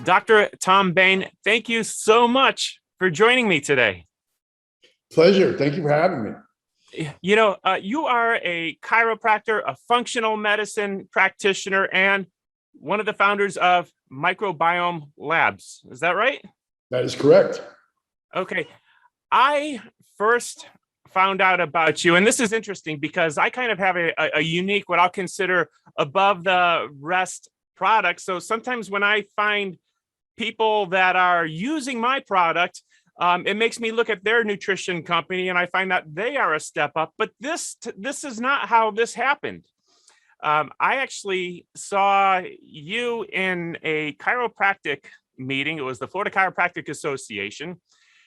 Dr. Tom Bayne, thank you so much for joining me today. Pleasure. Thank you for having me. You are a chiropractor, a functional medicine practitioner, and one of the founders of Microbiome Labs. Is that right? That is correct. Okay. I first found out about you, and this is interesting because I kind of have a unique, what I'll consider above the rest product. So sometimes when I find people that are using my product, it makes me look at their nutrition company and I find that they are a step up, but this is not how this happened. I actually saw you in a chiropractic meeting. It was the Florida Chiropractic Association.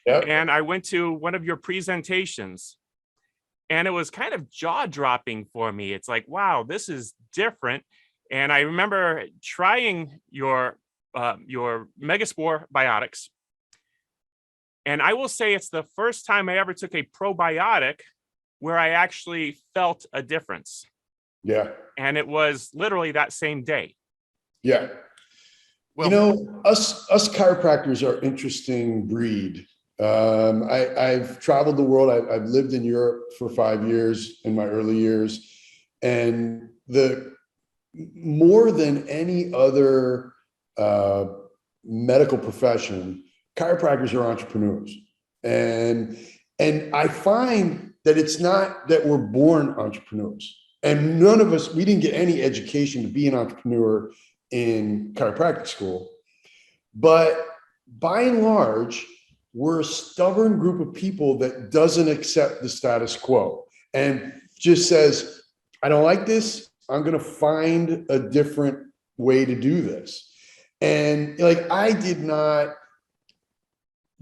Yep. And I went to one of your presentations and it was kind of jaw-dropping for me. It's like, wow, this is different. And I remember trying your Sporebiotics. And I will say it's the first time I ever took a probiotic where I actually felt a difference. Yeah. And it was literally that same day. Yeah. Well, us chiropractors are an interesting breed. I've traveled the world. I've lived in Europe for 5 years in my early years. And more than any other medical profession, chiropractors are entrepreneurs. And I find that it's not that we're born entrepreneurs. And none of us, we didn't get any education to be an entrepreneur in chiropractic school. But by and large, we're a stubborn group of people that doesn't accept the status quo and just says, I don't like this. I'm going to find a different way to do this. And like, I did not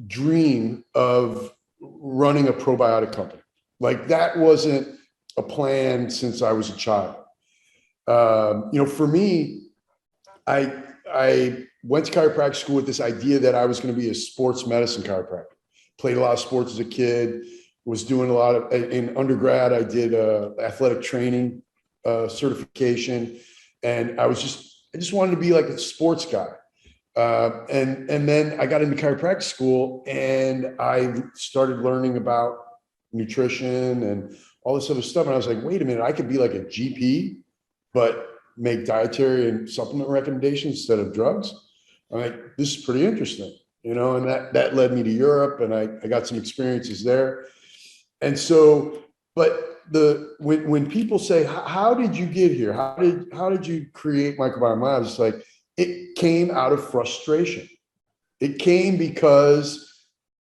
dream of running a probiotic company. Like, that wasn't a plan since I was a child. For me, I went to chiropractic school with this idea that I was going to be a sports medicine chiropractor. Played a lot of sports as a kid, was doing a lot of, in undergrad, I did athletic training certification. And I just wanted to be like a sports guy. And then I got into chiropractic school and I started learning about nutrition and all this other stuff. And I was like, wait a minute, I could be like a GP, but make dietary and supplement recommendations instead of drugs. I'm like, this is pretty interesting, and that led me to Europe and I got some experiences there. And so, but when people say, how did you get here? How did you create Microbiome Labs? It's like, it came out of frustration. It came because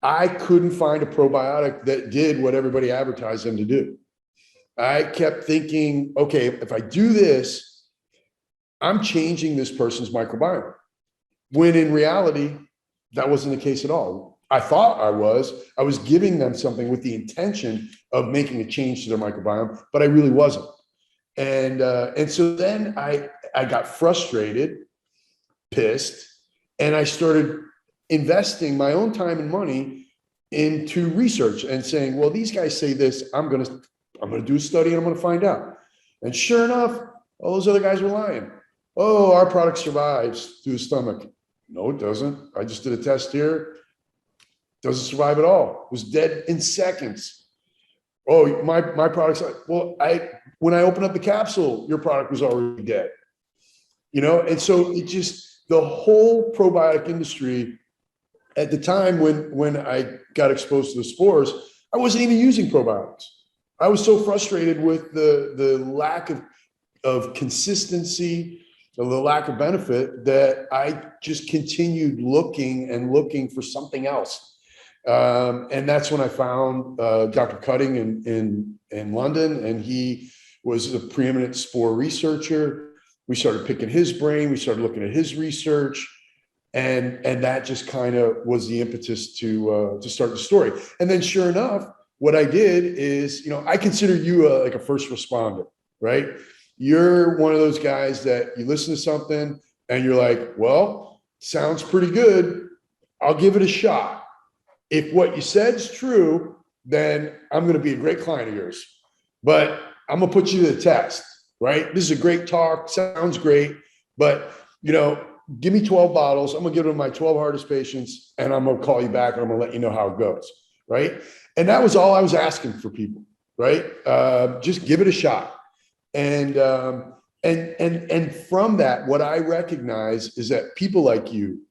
I couldn't find a probiotic that did what everybody advertised them to do. I kept thinking, okay, if I do this, I'm changing this person's microbiome. When in reality, that wasn't the case at all. I thought I was giving them something with the intention of making a change to their microbiome, but I really wasn't. And so then I got frustrated, pissed, and I started investing my own time and money into research and saying, well, these guys say this, I'm going to do a study and I'm going to find out. And sure enough, all those other guys were lying. Oh, our product survives through the stomach. No, it doesn't. I just did a test here. Doesn't survive at all. It was dead in seconds. Oh, my product's like, well, when I opened up the capsule, your product was already dead. And so the whole probiotic industry at the time when I got exposed to the spores, I wasn't even using probiotics. I was so frustrated with the lack of consistency, the lack of benefit, that I just continued looking for something else. And that's when I found Dr. Cutting in London, and he was a preeminent spore researcher. We started picking his brain. We started looking at his research, and that just kind of was the impetus to start the story. And then, sure enough, what I did is, I consider you like a first responder, right? You're one of those guys that you listen to something and you're like, well, sounds pretty good. I'll give it a shot. If what you said is true, then I'm going to be a great client of yours. But I'm going to put you to the test, right? This is a great talk. Sounds great. But, give me 12 bottles. I'm going to give them to my 12 hardest patients, and I'm going to call you back and I'm going to let you know how it goes. Right. And that was all I was asking for people. Right. Just give it a shot. And from that, what I recognize is that people like you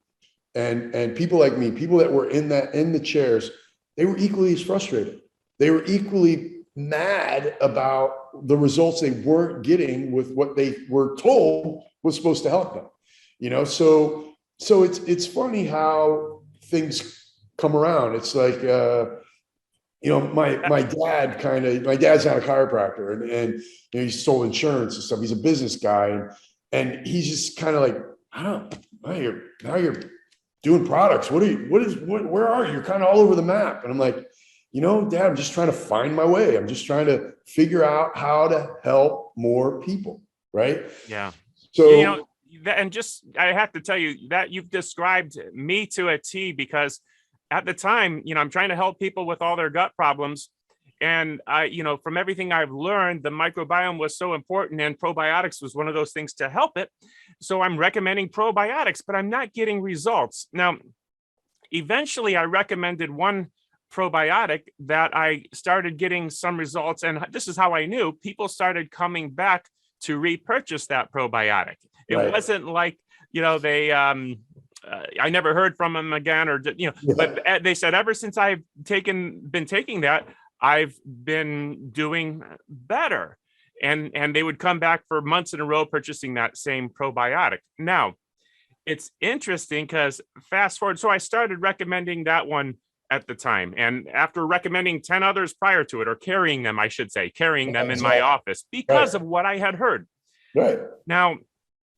and people like me, people that were in the chairs, they were equally as frustrated. They were equally mad about the results they weren't getting with what they were told was supposed to help them. So it's funny how things come around. It's like, my dad's not a chiropractor, and he sold insurance and stuff. He's a business guy, and he's just kind of like, I don't know, now you're doing products. Where are you? You're kind of all over the map. And I'm like, Dad, I'm just trying to find my way. I'm just trying to figure out how to help more people. Right. Yeah. So, I have to tell you that you've described me to a T, because at the time, I'm trying to help people with all their gut problems. And from everything I've learned, the microbiome was so important, and probiotics was one of those things to help it. So I'm recommending probiotics, but I'm not getting results. Now, eventually I recommended one probiotic that I started getting some results. And this is how I knew people started coming back to repurchase that probiotic. It wasn't like, I never heard from them again, but they said, ever since I've been taking that, I've been doing better. And they would come back for months in a row purchasing that same probiotic. Now, it's interesting because fast forward. So I started recommending that one at the time. And after recommending 10 others prior to it, or carrying them in my office because of what I had heard. Right. Now,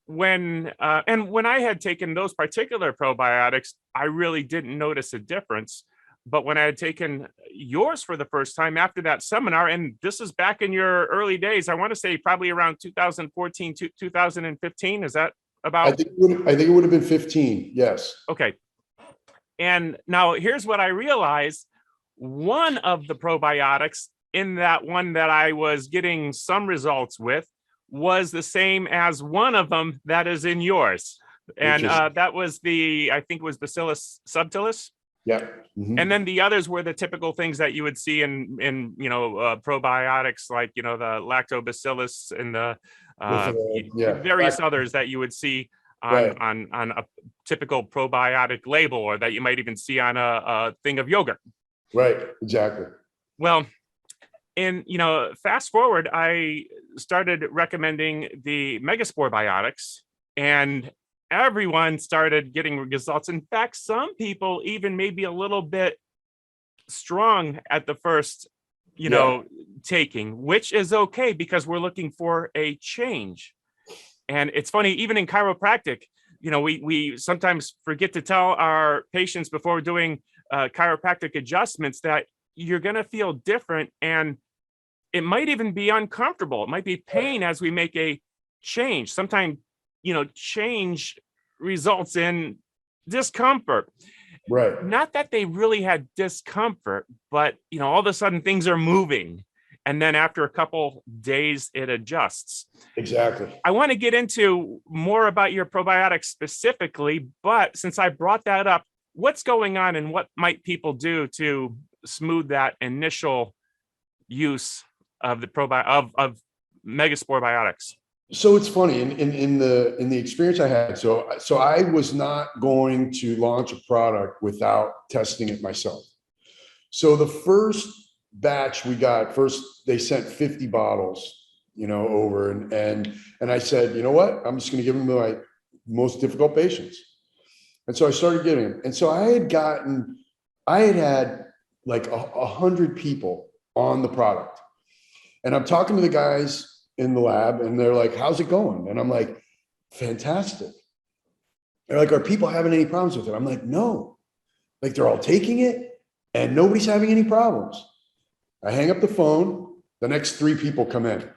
when I had taken those particular probiotics, I really didn't notice a difference. But when I had taken yours for the first time after that seminar, and this is back in your early days, I want to say probably around 2014 to 2015. Is that about? I think it would have been 15. Yes. Okay. And now here's what I realized. One of the probiotics in that one that I was getting some results with was the same as one of them that is in yours. And that was I think was Bacillus subtilis. Yeah. Mm-hmm. And then the others were the typical things that you would see in probiotics, like, the lactobacillus and the various others that you would see on a typical probiotic label, or that you might even see on a thing of yogurt. Right. Exactly. Well, and, fast forward, I started recommending the Sporebiotics, and everyone started getting results. In fact, some people even maybe a little bit strong at the first, taking, which is okay, because we're looking for a change. And it's funny, even in chiropractic, we sometimes forget to tell our patients before we're doing chiropractic adjustments that you're going to feel different, and it might even be uncomfortable. It might be pain as we make a change. Sometimes, change results in discomfort. Right. Not that they really had discomfort, but, all of a sudden things are moving. And then after a couple days, it adjusts. Exactly. I want to get into more about your probiotics specifically, but since I brought that up, what's going on and what might people do to smooth that initial use of the of Sporebiotics? So it's funny in the experience I had. So I was not going to launch a product without testing it myself. So the first batch we got, they sent 50 bottles, over, and I said, you know what? I'm just going to give them to my most difficult patients. And so I started giving them. And so I had like 100 people on the product, and I'm talking to the guys in the lab, and they're like, how's it going? And I'm like, fantastic. They're like, are people having any problems with it? I'm like, no, like they're all taking it and nobody's having any problems. I hang up the phone. The next 3 people come in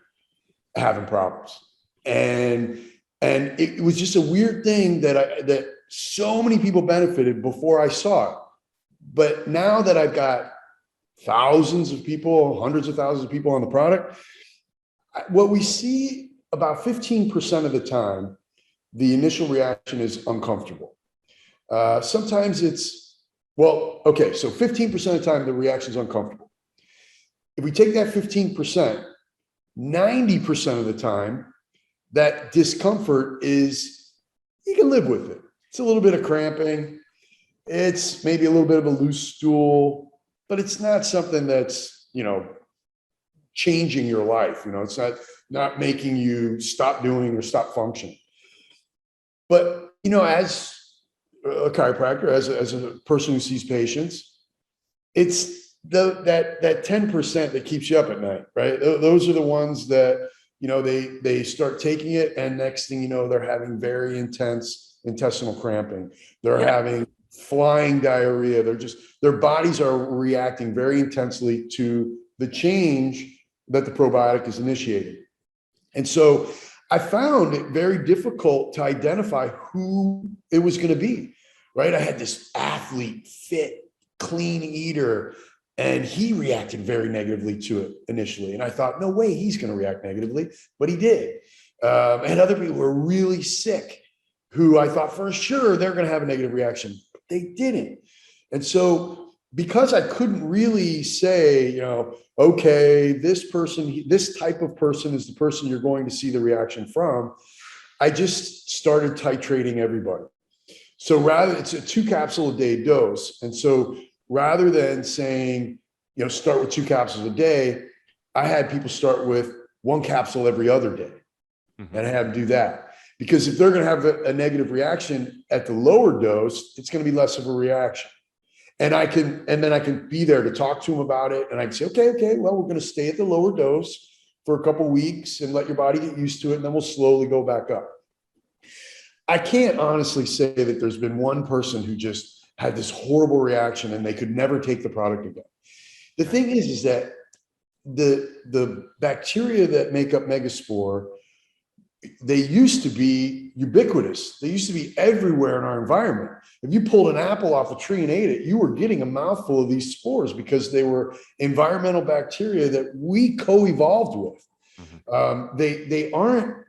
having problems. And it was just a weird thing that so many people benefited before I saw it. But now that I've got thousands of people, hundreds of thousands of people on the product, what we see about 15% of the time the initial reaction is uncomfortable. Sometimes it's, well, okay, so 15% of the time the reaction is uncomfortable. If we take that 15%, 90% of the time, that discomfort is, you can live with it. It's a little bit of cramping. It's maybe a little bit of a loose stool, but it's not something that's, changing your life. It's not making you stop doing or stop functioning. But, as a chiropractor, as a person who sees patients, it's that 10% that keeps you up at night, right? Those are the ones that, they start taking it, and next thing you know, they're having very intense intestinal cramping. They're having flying diarrhea. Their bodies are reacting very intensely to the change that the probiotic is initiating. And so I found it very difficult to identify who it was going to be, right? I had this athlete, fit, clean eater, and he reacted very negatively to it initially. And I thought, no way, he's going to react negatively, but he did. And other people were really sick who I thought for sure they're going to have a negative reaction. But they didn't. And so because I couldn't really say, okay, this type of person is the person you're going to see the reaction from, I just started titrating everybody. So it's a 2 capsule a day dose. And so rather than saying, start with 2 capsules a day, I had people start with 1 capsule every other day. Mm-hmm. And I had them do that. Because if they're going to have a negative reaction at the lower dose, it's going to be less of a reaction. And then I can be there to talk to them about it. And I can say, okay, well, we're going to stay at the lower dose for a couple of weeks and let your body get used to it. And then we'll slowly go back up. I can't honestly say that there's been one person who just had this horrible reaction and they could never take the product again. The thing is that the bacteria that make up megaspore, they used to be ubiquitous. They used to be everywhere in our environment. If you pulled an apple off a tree and ate it, you were getting a mouthful of these spores because they were environmental bacteria that we co-evolved with. Mm-hmm. They aren't,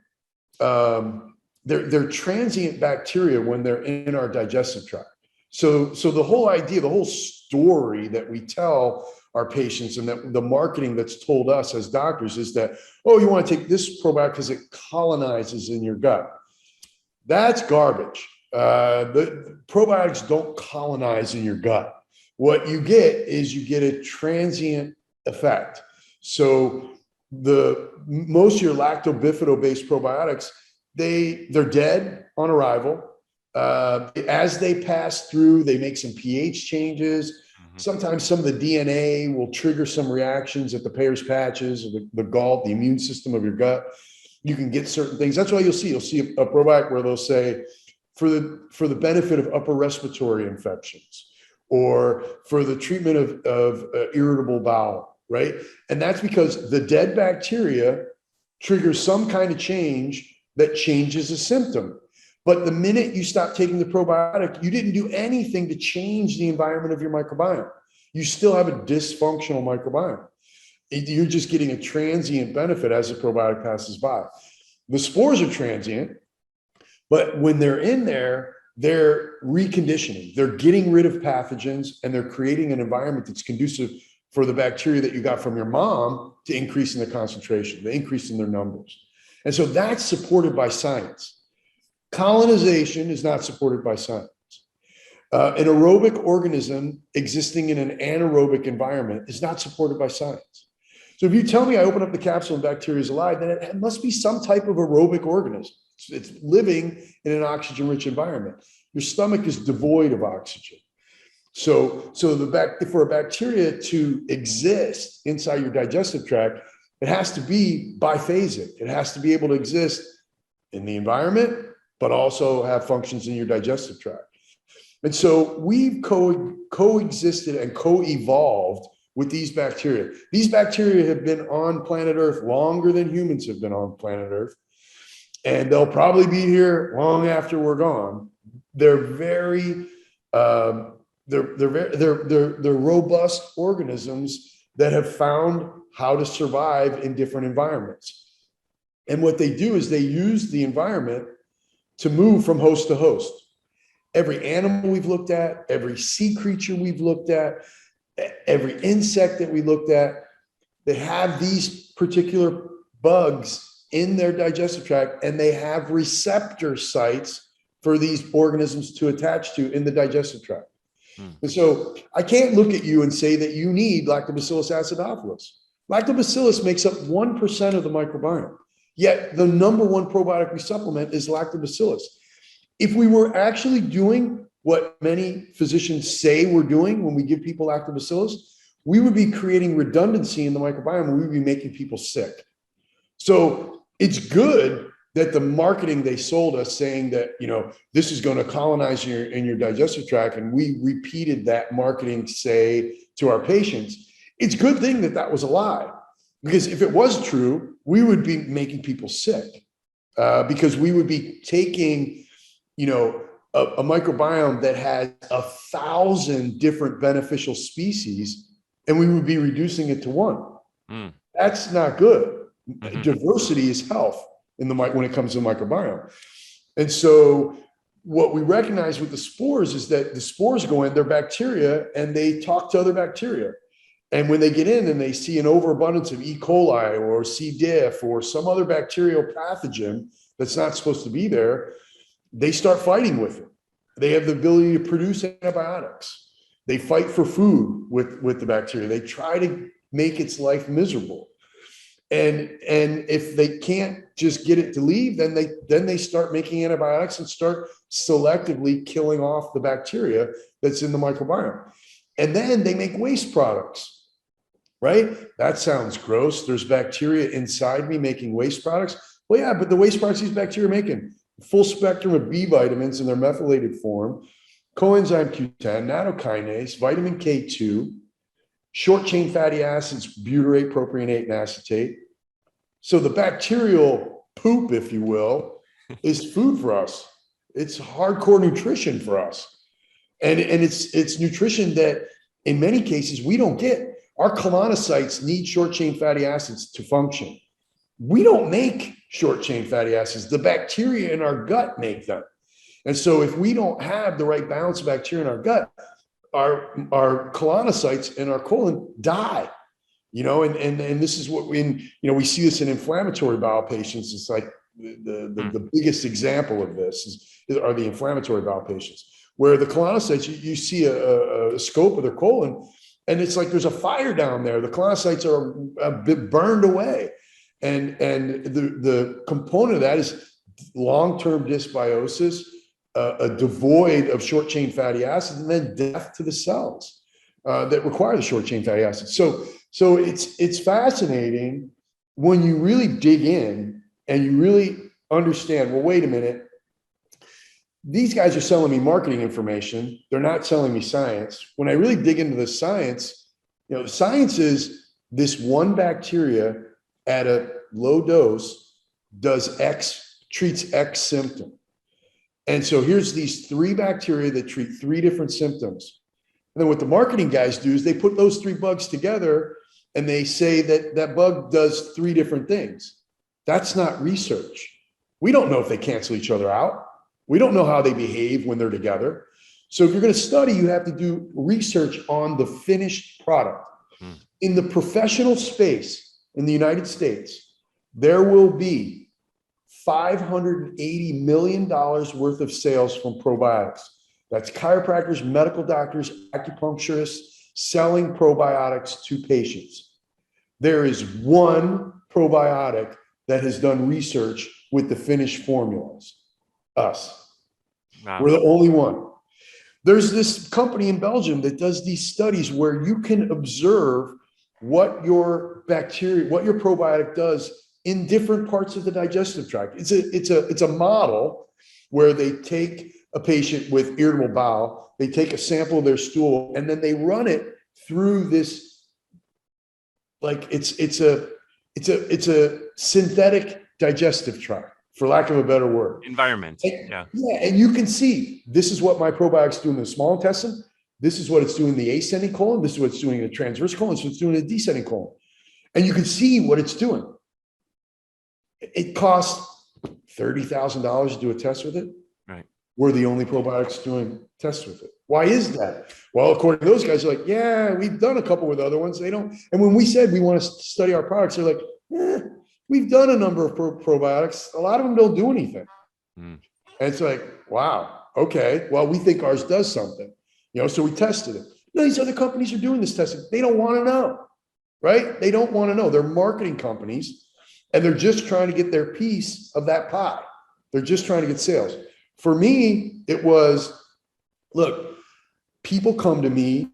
they're transient bacteria when they're in our digestive tract. So the whole idea, the whole story that we tell our patients and that the marketing that's told us as doctors is that, oh, you want to take this probiotic because it colonizes in your gut. That's garbage. The probiotics don't colonize in your gut. What you get is you get a transient effect. So most of your lactobifido-based probiotics, they're dead on arrival. As they pass through, they make some pH changes. Mm-hmm. Sometimes some of the DNA will trigger some reactions at the Peyer's patches, or the gall, the immune system of your gut. You can get certain things. That's why you'll see a probiotic where they'll say, for the benefit of upper respiratory infections, or for the treatment of irritable bowel, right? And that's because the dead bacteria triggers some kind of change that changes a symptom. But the minute you stop taking the probiotic, you didn't do anything to change the environment of your microbiome. You still have a dysfunctional microbiome. You're just getting a transient benefit as the probiotic passes by. The spores are transient, but when they're in there, they're reconditioning. They're getting rid of pathogens, and they're creating an environment that's conducive for the bacteria that you got from your mom to increase in the concentration, the increase in their numbers. And so that's supported by science. Colonization is not supported by science. An aerobic organism existing in an anaerobic environment is not supported by science. So if you tell me I open up the capsule and bacteria is alive, then it must be some type of aerobic organism. It's living in an oxygen-rich environment. Your stomach is devoid of oxygen. So for a bacteria to exist inside your digestive tract, it has to be biphasic. It has to be able to exist in the environment, but also have functions in your digestive tract. And so we've coexisted and co-evolved with these bacteria. These bacteria have been on planet Earth longer than humans have been on planet Earth. And they'll probably be here long after we're gone. They're very, they're robust organisms that have found how to survive in different environments. And what they do is they use the environment to move from host to host. Every animal we've looked at, every sea creature we've looked at, every insect that we looked at, they have these particular bugs in their digestive tract, and they have receptor sites for these organisms to attach to in the digestive tract. And so I can't look at you and say that you need Lactobacillus acidophilus. Lactobacillus makes up 1% of the microbiome, yet the number one probiotic we supplement is Lactobacillus. If we were actually doing what many physicians say we're doing when we give people Lactobacillus, we would be creating redundancy in the microbiome, and we would be making people sick. So it's good that the marketing they sold us saying that, this is going to colonize in your digestive tract, and we repeated that marketing say to our patients. It's a good thing that that was a lie, because if it was true, we would be making people sick, because we would be taking, a microbiome that has 1,000 different beneficial species, and we would be reducing it to one. That's not good. Diversity is health when it comes to the microbiome. And so what we recognize with the spores is that the spores go in, they're bacteria, and they talk to other bacteria. And when they get in and they see an overabundance of E. coli or C. diff or some other bacterial pathogen that's not supposed to be there, they start fighting with it. They have the ability to produce antibiotics. They fight for food with the bacteria. They try to make its life miserable. And if they can't just get it to leave, then they start making antibiotics and start selectively killing off the bacteria that's in the microbiome. And then they make waste products, right? That sounds gross. There's bacteria inside me making waste products. Well, yeah, but the waste products these bacteria are making, full spectrum of B vitamins in their methylated form, coenzyme Q10, nattokinase, vitamin K2, short chain fatty acids, butyrate, propionate, and acetate. So the bacterial poop, if you will, is food for us. It's hardcore nutrition for us. And it's nutrition that in many cases we don't get. Our colonocytes need short chain fatty acids to function. We don't make short chain fatty acids. The bacteria in our gut make them. And so if we don't have the right balance of bacteria in our gut, our colonocytes in our colon die, and this is what we see this in inflammatory bowel patients. It's like the biggest example of this are the inflammatory bowel patients, where the colonocytes, you see a scope of their colon, and it's like there's a fire down there. The colonocytes are a bit burned away. And the component of that is long-term dysbiosis, a devoid of short chain fatty acids, and then death to the cells that require the short chain fatty acids. So it's fascinating when you really dig in and you really understand, well, wait a minute, these guys are selling me marketing information. They're not selling me science. When I really dig into the science, science is this one bacteria at a low dose treats X symptom. And so here's these 3 bacteria that treat 3 different symptoms. And then what the marketing guys do is they put those 3 bugs together and they say that bug does 3 different things. That's not research. We don't know if they cancel each other out. We don't know how they behave when they're together. So if you're going to study, you have to do research on the finished product. In the professional space in the United States, there will be $580 million worth of sales from probiotics. That's chiropractors, medical doctors, acupuncturists selling probiotics to patients. There is one probiotic that has done research with the finished formulas, us. Wow. We're the only one. There's this company in Belgium that does these studies where you can observe what your bacteria, what your probiotic does in different parts of the digestive tract. It's a model where they take a patient with irritable bowel, they take a sample of their stool, and then they run it through this, like it's a synthetic digestive tract, for lack of a better word. Environment. Yeah, and you can see this is what my probiotics do in the small intestine. This is what it's doing in the ascending colon. This is what it's doing in the transverse colon. This is what it's doing in the descending colon. And you can see what it's doing. It costs $30,000 to do a test with it. Right. We're the only probiotics doing tests with it. Why is that? Well, according to those guys, they're like, yeah, we've done a couple with other ones. They don't. And when we said we want to study our products, they're like, we've done a number of probiotics. A lot of them don't do anything. And it's like, wow, okay, well, we think ours does something, so we tested it. No, these other companies are doing this testing. They don't want to know, right? They don't want to know. They're marketing companies, and they're just trying to get their piece of that pie. They're just trying to get sales. For me, it was, look, people come to me,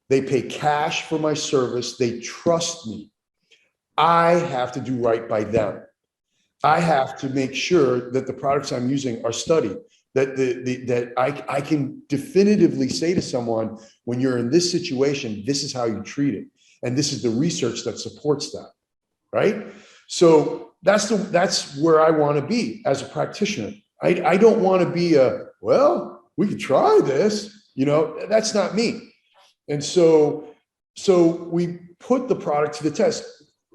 they pay cash for my service, they trust me. I have to do right by them. I have to make sure that the products I'm using are studied, that I can definitively say to someone, when you're in this situation, this is how you treat it. And this is the research that supports that, right? So that's where I want to be as a practitioner. I don't want to be we could try this, that's not me. And so we put the product to the test.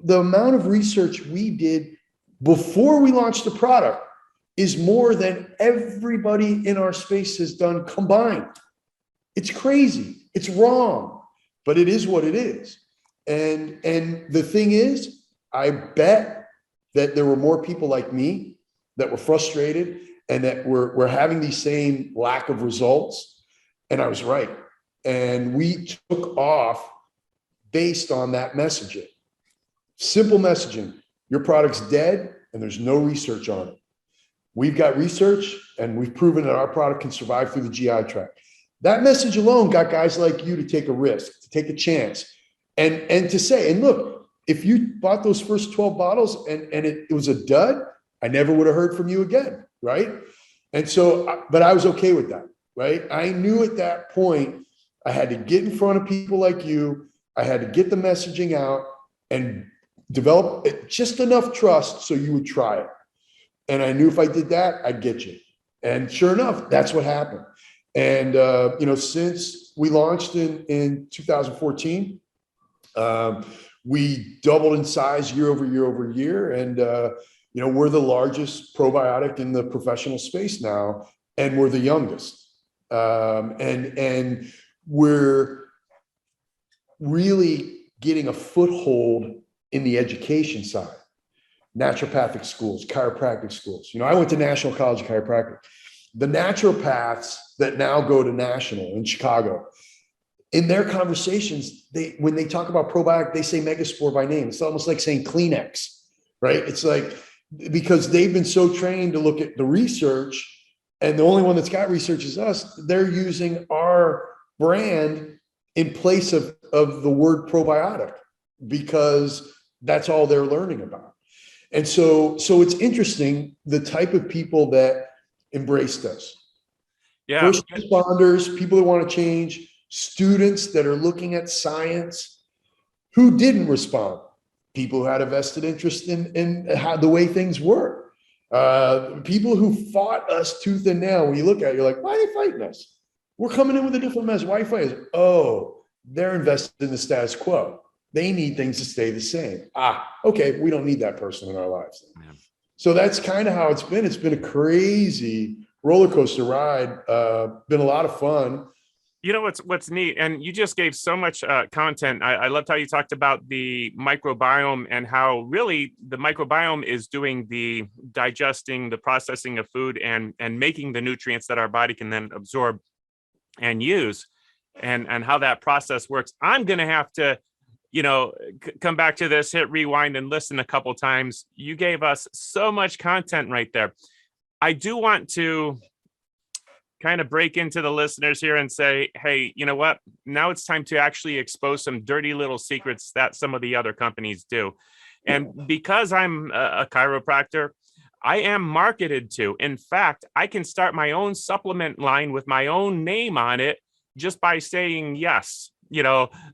The amount of research we did before we launched the product is more than everybody in our space has done combined. It's crazy. It's wrong, but it is what it is. And the thing is, I bet that there were more people like me that were frustrated and that were having these same lack of results. And I was right. And we took off based on that messaging. Simple messaging. Your product's dead and there's no research on it. We've got research and we've proven that our product can survive through the GI tract. That message alone got guys like you to take a risk, to take a chance, and to say, and look, if you bought those first 12 bottles and it was a dud, I never would have heard from you again, right? And so, but I was okay with that, right? I knew at that point I had to get in front of people like you. I had to get the messaging out and develop just enough trust so you would try it. And I knew if I did that, I'd get you. And sure enough, that's what happened. And, since we launched in 2014, we doubled in size year over year over year. And, we're the largest probiotic in the professional space now, and we're the youngest. And we're really getting a foothold in the education side. Naturopathic schools, chiropractic schools. I went to National College of Chiropractic. The naturopaths that now go to National in Chicago, in their conversations, when they talk about probiotic, they say Megaspore by name. It's almost like saying Kleenex, right? It's like, because they've been so trained to look at the research, and the only one that's got research is us. They're using our brand in place of the word probiotic because that's all they're learning about. And so it's interesting, the type of people that embraced us. Yeah. First responders, people that want to change, students that are looking at science. Who didn't respond? People who had a vested interest in how the way things were. People who fought us tooth and nail. When you look at it, you're like, why are they fighting us? We're coming in with a different message. Why are you fighting us? Oh, they're invested in the status quo. They need things to stay the same. Okay, we don't need that person in our lives. Yeah. So that's kind of how it's been. It's been a crazy roller coaster ride. Been a lot of fun. What's neat, and you just gave so much content. I loved how you talked about the microbiome and how really the microbiome is doing the digesting, the processing of food, and making the nutrients that our body can then absorb and use, and how that process works. I'm going to have to come back to this, hit rewind and listen a couple times. You gave us so much content right there. I do want to kind of break into the listeners here and say, hey, you know what? Now it's time to actually expose some dirty little secrets that some of the other companies do. And because I'm a chiropractor, I am marketed to. In fact, I can start my own supplement line with my own name on it just by saying yes.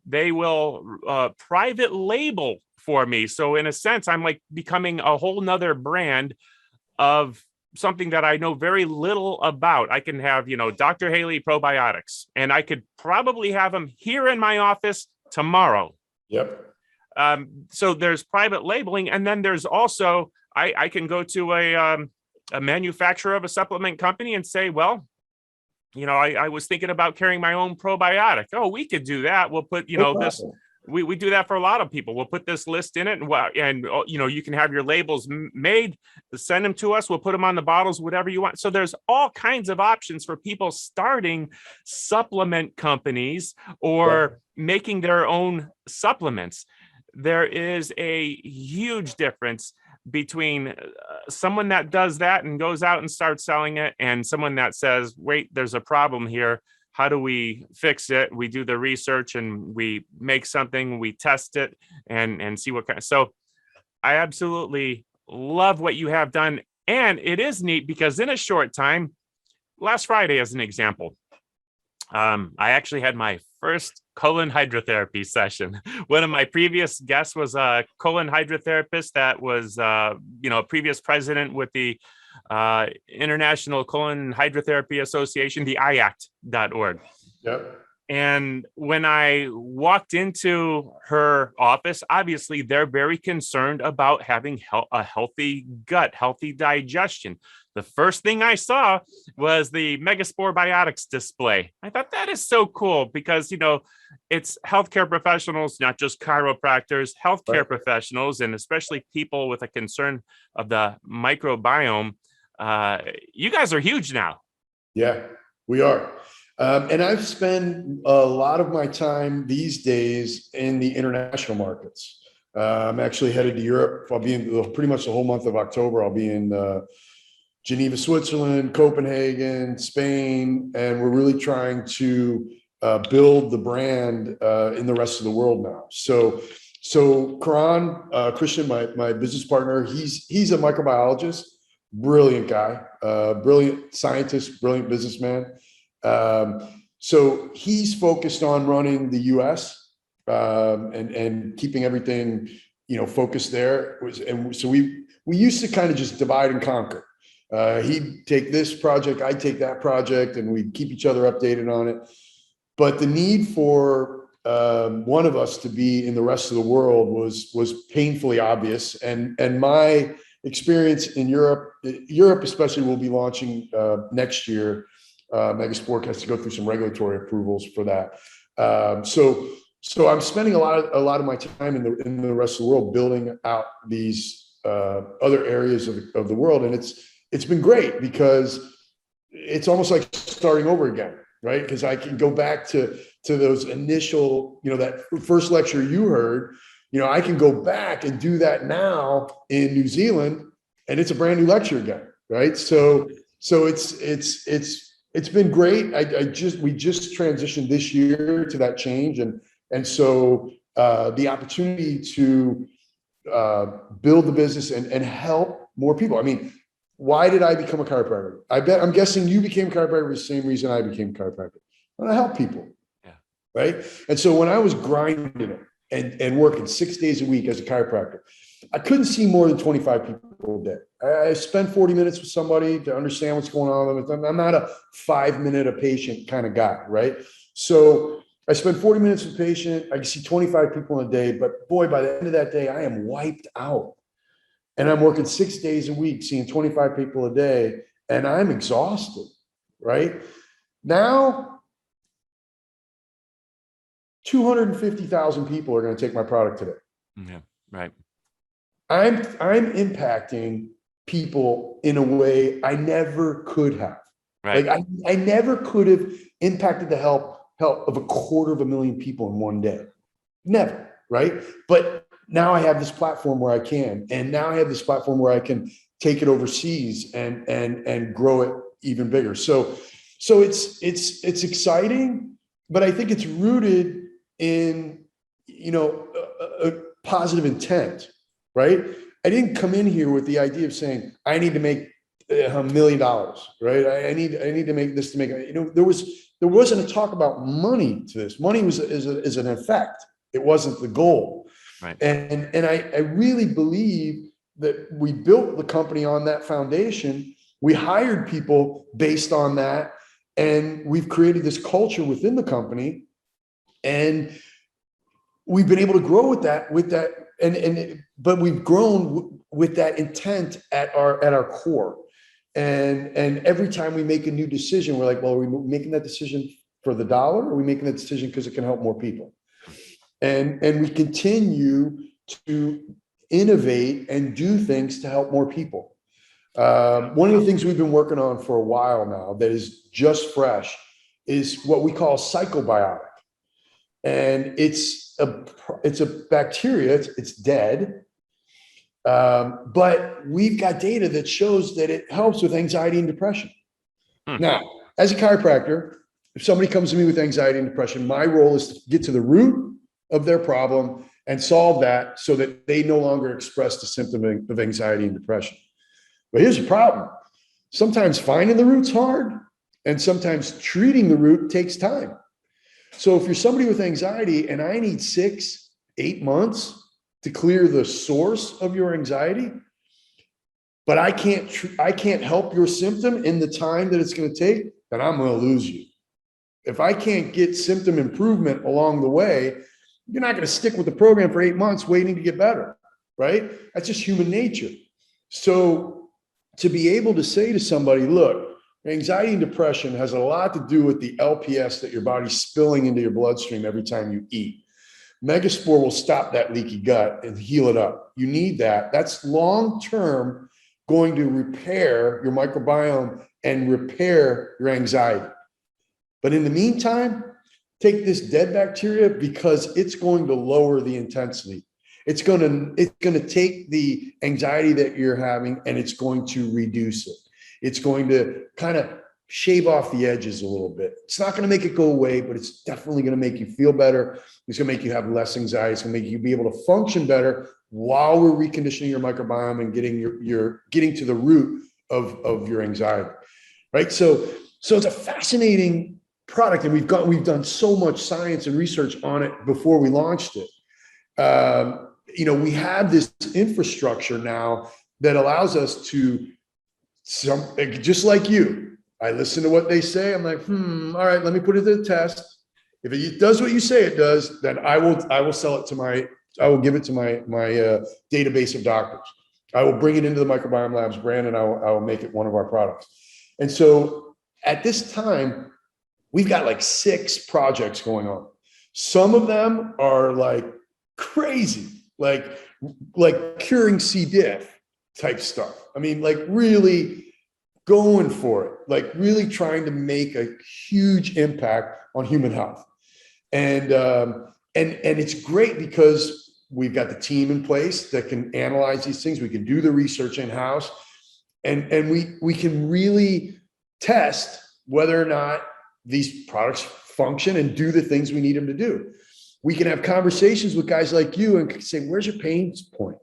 They will private label for me. So in a sense, I'm like becoming a whole nother brand of something that I know very little about. I can have, Dr. Haley Probiotics, and I could probably have them here in my office tomorrow. Yep. So there's private labeling. And then there's also, I can go to a a manufacturer of a supplement company and say, well, I was thinking about carrying my own probiotic. Oh, we could do that. We'll put, No this. problem. We do that for a lot of people. We'll put this list in it, and you can have your labels made, send them to us. We'll put them on the bottles, whatever you want. So there's all kinds of options for people starting supplement companies or making their own supplements. There is a huge difference between someone that does that and goes out and starts selling it and someone that says, wait, there's a problem here. How do we fix it? We do the research and we make something, we test it and see what kind of. So I absolutely love what you have done. And it is neat because in a short time, last Friday, as an example, I actually had my first colon hydrotherapy session. One of my previous guests was a colon hydrotherapist that was, a previous president with the International Colon Hydrotherapy Association, the IACT.org. Yep. And when I walked into her office, obviously they're very concerned about having a healthy gut, healthy digestion. The first thing I saw was the Sporebiotics display. I thought that is so cool because, it's healthcare professionals, not just chiropractors, healthcare professionals, and especially people with a concern of the microbiome. You guys are huge now. Yeah, we are. And I've spent a lot of my time these days in the international markets. I'm actually headed to Europe. I'll be in pretty much the whole month of October. I'll be in Geneva, Switzerland, Copenhagen, Spain, and we're really trying to build the brand in the rest of the world now. So Karan, Christian, my business partner, he's a microbiologist, brilliant guy, brilliant scientist, brilliant businessman. So he's focused on running the US and keeping everything, focused there. And so we used to kind of just divide and conquer. He'd take this project, I'd take that project, and we'd keep each other updated on it. But the need for one of us to be in the rest of the world was painfully obvious. And my experience in Europe especially, will be launching next year. Megasport has to go through some regulatory approvals for that. So I'm spending a lot of my time in the rest of the world building out these other areas of the world, and it's been great because it's almost like starting over again, right? Because I can go back to those initial, that first lecture you heard. I can go back and do that now in New Zealand, and it's a brand new lecture again, right? So it's been great. We just transitioned this year to that change, and so the opportunity to build the business and help more people. I mean, why did I become a chiropractor? I'm guessing you became a chiropractor for the same reason I became a chiropractor. I want to help people, right? And so when I was grinding it and working 6 days a week as a chiropractor, I couldn't see more than 25 people a day. I spent 40 minutes with somebody to understand what's going on with them. I'm not a 5 minute a patient kind of guy, right? So I spent 40 minutes with a patient. I can see 25 people in a day, but boy, by the end of that day, I am wiped out. And I'm working 6 days a week, seeing 25 people a day, and I'm exhausted, right? Now, 250,000 people are going to take my product today. Yeah, right. I'm impacting people in a way I never could have. Right. Like I never could have impacted the health of 250,000 people in one day. Never, right? But now I have this platform where I can, and now I have this platform where I can take it overseas and grow it even bigger. So it's exciting, but I think it's rooted in a positive intent, right? I didn't come in here with the idea of saying I need to make $1 million, right? I need to make this to make there wasn't a talk about money to this. Money is an effect. It wasn't the goal. Right. And I really believe that we built the company on that foundation. We hired people based on that, and we've created this culture within the company, and we've been able to grow with that, but we've grown with that intent at our core. And every time we make a new decision, we're like, well, are we making that decision for the dollar? Or are we making that decision because it can help more people? And we continue to innovate and do things to help more people. One of the things we've been working on for a while now that is just fresh is what we call Psychobiotic. And it's a bacteria, it's dead. But we've got data that shows that it helps with anxiety and depression. Now, as a chiropractor, if somebody comes to me with anxiety and depression, my role is to get to the root of their problem and solve that so that they no longer express the symptom of anxiety and depression. But here's the problem. Sometimes finding the root's hard, and sometimes treating the root takes time. So if you're somebody with anxiety and I need 6-8 months to clear the source of your anxiety, but I can't help your symptom in the time that it's going to take, then I'm going to lose you. If I can't get symptom improvement along the way, you're not going to stick with the program for 8 months waiting to get better, right? That's just human nature. So to be able to say to somebody, look, anxiety and depression has a lot to do with the LPS that your body's spilling into your bloodstream every time you eat. Megaspore will stop that leaky gut and heal it up. You need that. That's long-term going to repair your microbiome and repair your anxiety. But in the meantime, take this dead bacteria because it's going to lower the intensity. It's going to take the anxiety that you're having and it's going to reduce it. It's going to kind of shave off the edges a little bit. It's not going to make it go away, but it's definitely going to make you feel better. It's going to make you have less anxiety. It's going to make you be able to function better while we're reconditioning your microbiome and getting to the root of your anxiety, right? So it's a fascinating product, and we've done so much science and research on it before we launched it. We have this infrastructure now that allows us to just like you. I listen to what they say. I'm like, all right, let me put it to the test. If it does what you say it does, then I will sell it I will give it to my database of doctors. I will bring it into the Microbiome Labs brand and I will make it one of our products. And so at this time, we've got like 6 projects going on. Some of them are like crazy, like curing C. diff type stuff. I mean, like really going for it, like really trying to make a huge impact on human health. And it's great because we've got the team in place that can analyze these things. We can do the research in-house, and we can really test whether or not these products function and do the things we need them to do. We can have conversations with guys like you and say, where's your pain point?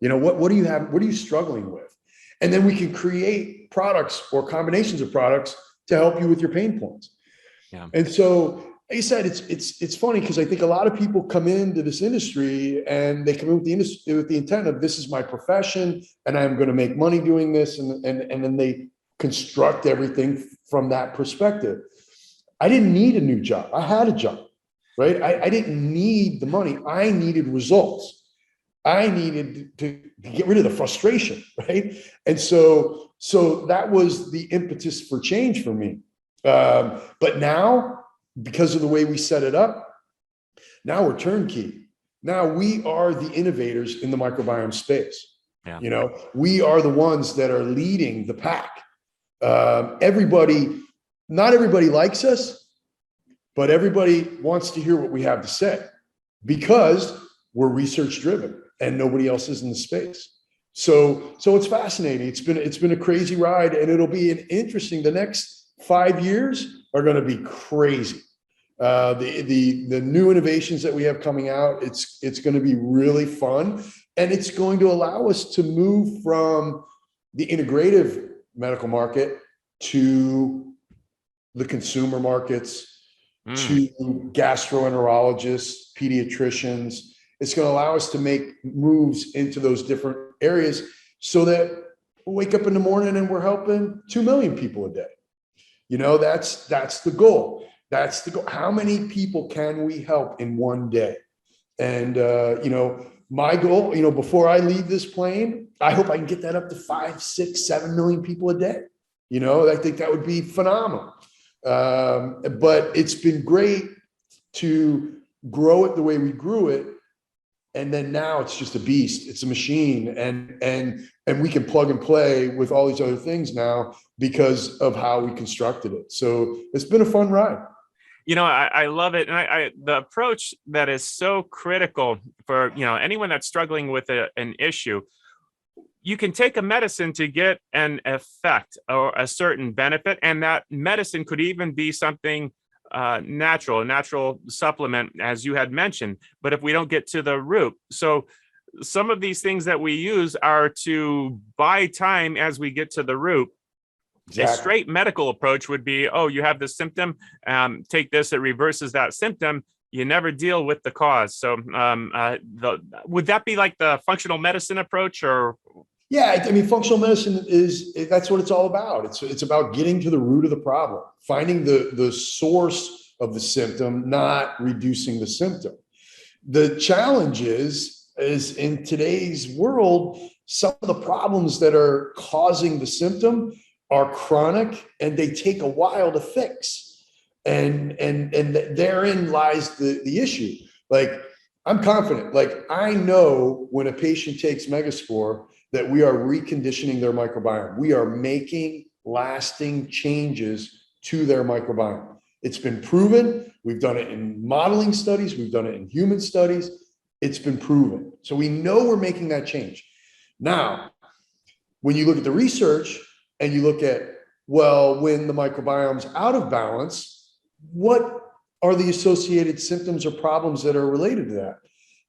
What do you have? What are you struggling with? And then we can create products or combinations of products to help you with your pain points. Yeah. And so, like I said, it's funny because I think a lot of people come into this industry and they come in with the intent of this is my profession and I'm going to make money doing this, and then they construct everything from that perspective. I didn't need a new job. I had a job, right? I didn't need the money. I needed results. I needed to get rid of the frustration, right? And so that was the impetus for change for me. But now, because of the way we set it up, now we're turnkey. Now we are the innovators in the microbiome space. Yeah. We are the ones that are leading the pack. Not everybody likes us, but everybody wants to hear what we have to say because we're research driven and nobody else is in the space. So it's fascinating. It's been a crazy ride, and it'll be the next 5 years are going to be crazy. The new innovations that we have coming out, it's going to be really fun, and it's going to allow us to move from the integrative medical market to the consumer markets, to gastroenterologists, pediatricians. It's going to allow us to make moves into those different areas so that we wake up in the morning and we're helping 2 million people a day. That's the goal. That's the goal. How many people can we help in one day? And, my goal, before I leave this plane, I hope I can get that up to 5, 6, 7 million people a day. I think that would be phenomenal. But it's been great to grow it the way we grew it. And then now it's just a beast. It's a machine, and we can plug and play with all these other things now because of how we constructed it. So it's been a fun ride. I love it. And the approach that is so critical for, anyone that's struggling with an issue. You can take a medicine to get an effect or a certain benefit, and that medicine could even be something a natural supplement, as you had mentioned. But if we don't get to the root, so some of these things that we use are to buy time as we get to the root. Exactly. A straight medical approach would be, you have this symptom, take this, it reverses that symptom. You never deal with the cause. So would that be like the functional medicine approach? Or yeah, functional medicine that's what it's all about. It's about getting to the root of the problem, finding the source of the symptom, not reducing the symptom. The challenge is in today's world, some of the problems that are causing the symptom are chronic and they take a while to fix. And therein lies the issue. Like, I'm confident, I know when a patient takes Megaspore that we are reconditioning their microbiome. We are making lasting changes to their microbiome. It's been proven. We've done it in modeling studies. We've done it in human studies. It's been proven. So we know we're making that change. Now, when you look at the research and you look at, when the microbiome's out of balance, what are the associated symptoms or problems that are related to that?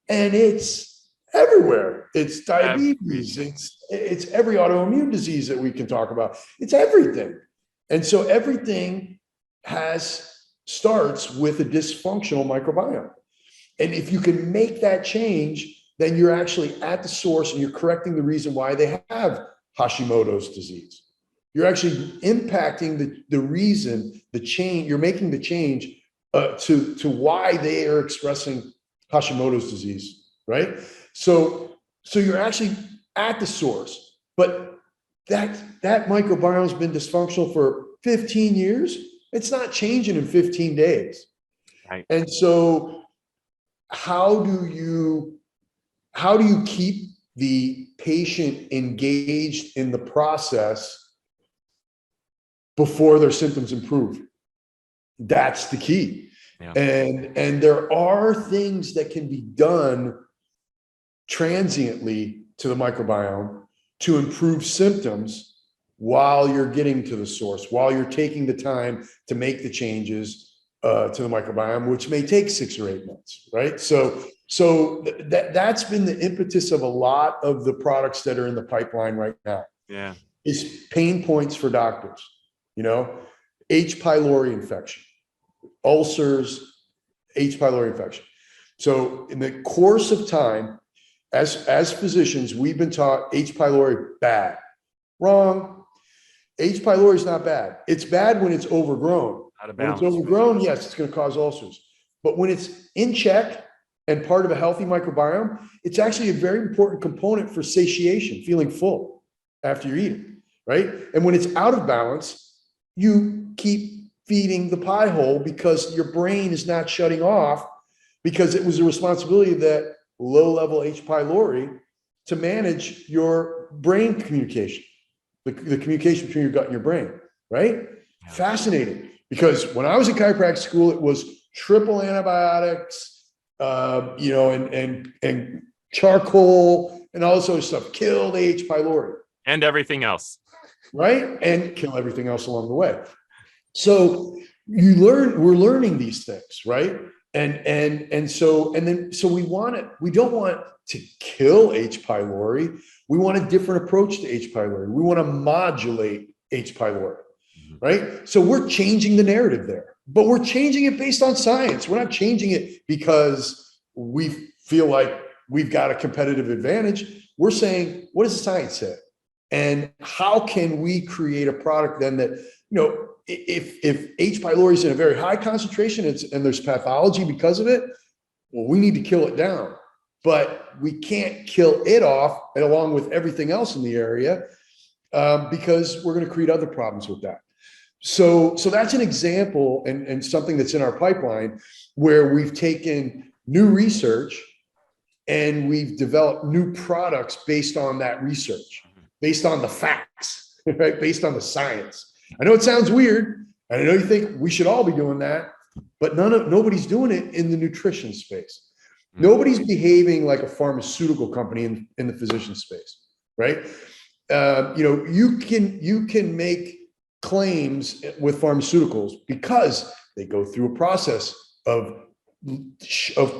And it's everywhere. It's diabetes. It's every autoimmune disease that we can talk about. It's everything. And so everything starts with a dysfunctional microbiome. And if you can make that change, then you're actually at the source and you're correcting the reason why they have Hashimoto's disease. You're actually impacting the reason, the change, you're making the change to why they are expressing Hashimoto's disease, right? So you're actually at the source, but that microbiome has been dysfunctional for 15 years. It's not changing in 15 days. Right. And so how do you keep the patient engaged in the process before their symptoms improve? That's the key. Yeah. And there are things that can be done transiently to the microbiome to improve symptoms while you're getting to the source, while you're taking the time to make the changes to the microbiome, which may take 6 or 8 months, right? So that's been the impetus of a lot of the products that are in the pipeline right now. Yeah, is pain points for doctors. H. pylori infection, ulcers, H. pylori infection. So in the course of time, as physicians, we've been taught H. pylori bad. Wrong. H. pylori is not bad. It's bad when it's overgrown. When it's overgrown, yes, it's going to cause ulcers. But when it's in check and part of a healthy microbiome, it's actually a very important component for satiation, feeling full after you're eating, right? And when it's out of balance, you keep feeding the pie hole because your brain is not shutting off, because it was the responsibility of that low-level H. pylori to manage your brain communication, the communication between your gut and your brain, right? Yeah. Fascinating. Because when I was in chiropractic school, it was triple antibiotics, and charcoal and all this other stuff. Kill the H. pylori. And everything else. Right? And kill everything else along the way. So we're learning these things, right? So we don't want to kill H. pylori. We want a different approach to H. pylori. We want to modulate H. pylori, right? So we're changing the narrative there, but we're changing it based on science. We're not changing it because we feel like we've got a competitive advantage. We're saying, what does the science say? And how can we create a product then that, if H. pylori is in a very high concentration and there's pathology because of it, well, we need to kill it down. But we can't kill it off and along with everything else in the area, because we're going to create other problems with that. So that's an example and something that's in our pipeline where we've taken new research and we've developed new products based on that research, based on the facts, right? Based on the science. I know it sounds weird. I know you think we should all be doing that, but nobody's doing it in the nutrition space. Nobody's behaving like a pharmaceutical company in the physician space, right? You can make claims with pharmaceuticals because they go through a process of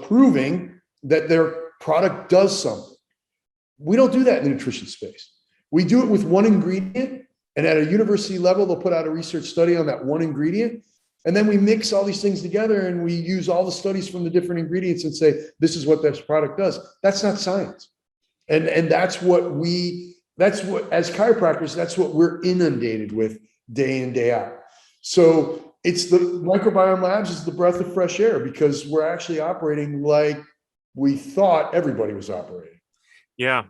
proving that their product does something. We don't do that in the nutrition space. We do it with one ingredient, and at a university level, they'll put out a research study on that one ingredient. And then we mix all these things together and we use all the studies from the different ingredients and say, this is what this product does. That's not science. And that's what as chiropractors, that's what we're inundated with day in, day out. So it's the Microbiome Labs is the breath of fresh air because we're actually operating like we thought everybody was operating. Yeah.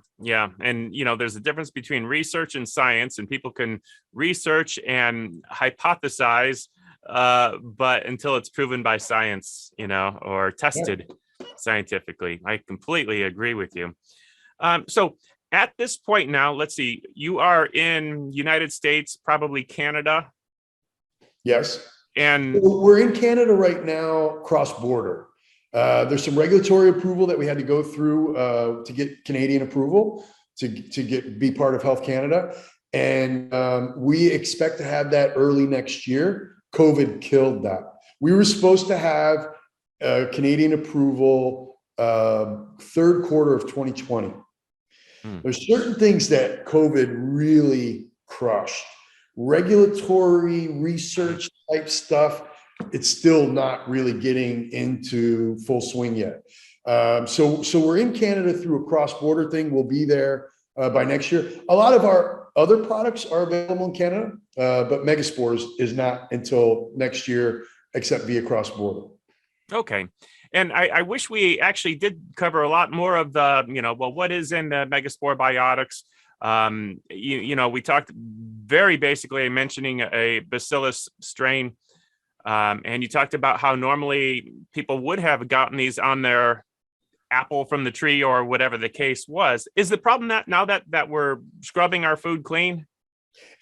And, there's a difference between research and science, and people can research and hypothesize, but until it's proven by science, or tested scientifically. I completely agree with you. So at this point now, let's see, you are in United States, probably Canada. Yes. And we're in Canada right now, cross-border. There's some regulatory approval that we had to go through to get Canadian approval to be part of Health Canada. And we expect to have that early next year. COVID killed that. We were supposed to have Canadian approval third quarter of 2020. There's certain things that COVID really crushed. Regulatory research type stuff, it's still not really getting into full swing yet. So we're in Canada through a cross-border thing. We'll be there by next year. A lot of our other products are available in Canada, but Megaspores is not until next year, except via cross-border. Okay. And I wish we actually did cover a lot more of the, what is in the Sporebiotics. We talked very basically mentioning a bacillus strain. And you talked about how normally people would have gotten these on their apple from the tree or whatever the case was. Is the problem that now that we're scrubbing our food clean?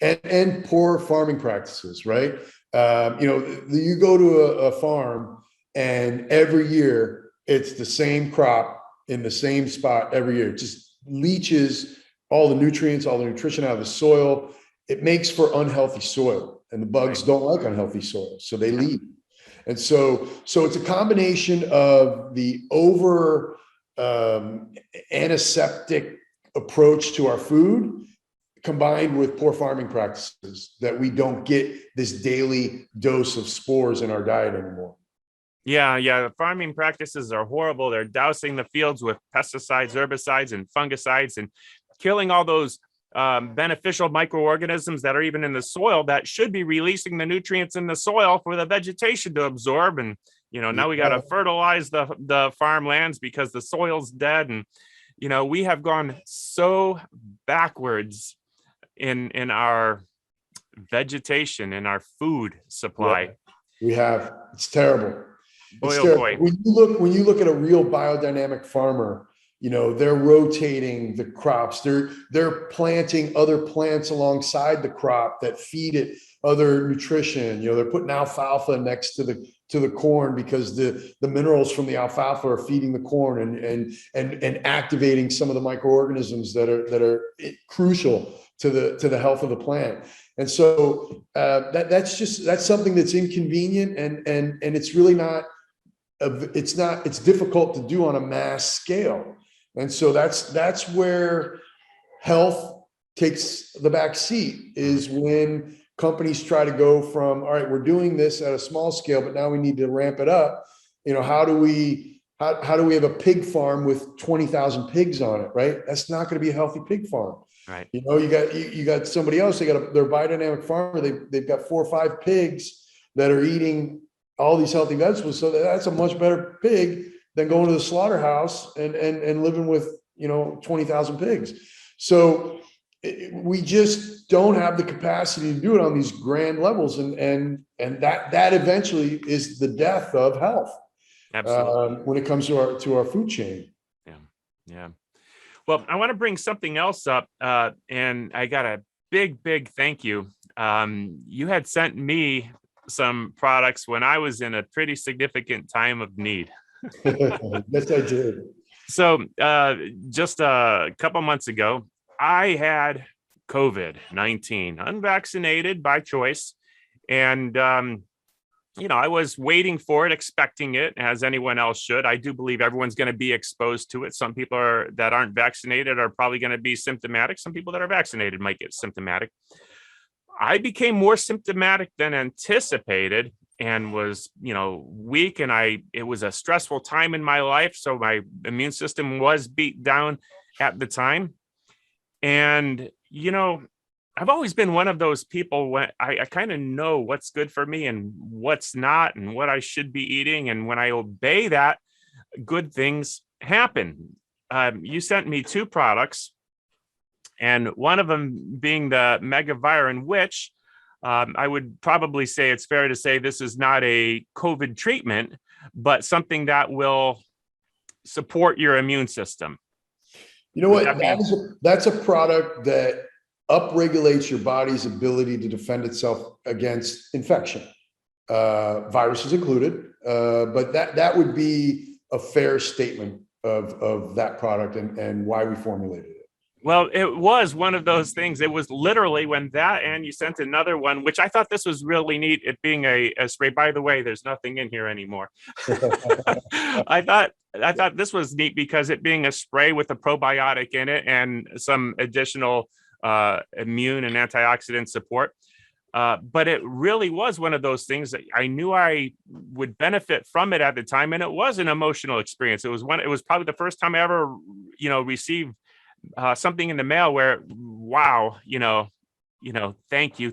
And poor farming practices, right? You go to a farm and every year it's the same crop in the same spot every year. It just leaches all the nutrients, all the nutrition out of the soil. It makes for unhealthy soil, and the bugs don't like unhealthy soil, so they leave. And so it's a combination of the over antiseptic approach to our food combined with poor farming practices that we don't get this daily dose of spores in our diet anymore. Yeah. The farming practices are horrible. They're dousing the fields with pesticides, herbicides, and fungicides and killing all those beneficial microorganisms that are even in the soil that should be releasing the nutrients in the soil for the vegetation to absorb. And, now we got to fertilize the farmlands because the soil's dead. And, we have gone so backwards in our vegetation, in our food supply. Yeah, we have. It's terrible. Boy, oh boy. When you look at a real biodynamic farmer, they're rotating the crops. They're planting other plants alongside the crop that feed it other nutrition. They're putting alfalfa next to the corn because the minerals from the alfalfa are feeding the corn and activating some of the microorganisms that are crucial to the health of the plant. And so that's something that's inconvenient and it's really not. It's difficult to do on a mass scale. And so that's where health takes the back seat, is when companies try to go from, all right, we're doing this at a small scale, but now we need to ramp it up. How do we have a pig farm with 20,000 pigs on it, right? That's not going to be a healthy pig farm. Right. You got somebody else, their biodynamic farmer, they've got 4 or 5 pigs that are eating all these healthy vegetables. So that's a much better pig than going to the slaughterhouse and living with, 20,000 pigs. So we just don't have the capacity to do it on these grand levels. And that eventually is the death of health. Absolutely. When it comes to our food chain. Yeah. Yeah. Well, I want to bring something else up, and I got a big thank you. You had sent me some products when I was in a pretty significant time of need. Yes, I did. So just a couple months ago, I had COVID-19, unvaccinated by choice. And I was waiting for it, expecting it, as anyone else should. I do believe everyone's going to be exposed to it. Some people that aren't vaccinated are probably going to be symptomatic. Some people that are vaccinated might get symptomatic. I became more symptomatic than anticipated and was, weak. And it was a stressful time in my life. So my immune system was beat down at the time. And, I've always been one of those people when I kind of know what's good for me and what's not and what I should be eating. And when I obey that, good things happen. You sent me 2 products, and one of them being the Megavirin, which I would probably say it's fair to say this is not a COVID treatment, but something that will support your immune system. You know what? That's a product that upregulates your body's ability to defend itself against infection, viruses included. But that would be a fair statement of that product and why we formulated it. Well, it was one of those things. It was literally when that, and you sent another one, which I thought this was really neat. It being a spray. By the way, there's nothing in here anymore. I thought this was neat because it being a spray with a probiotic in it and some additional immune and antioxidant support. But it really was one of those things that I knew I would benefit from it at the time. And it was an emotional experience. It was probably the first time I ever, received something in the mail where, wow, thank you.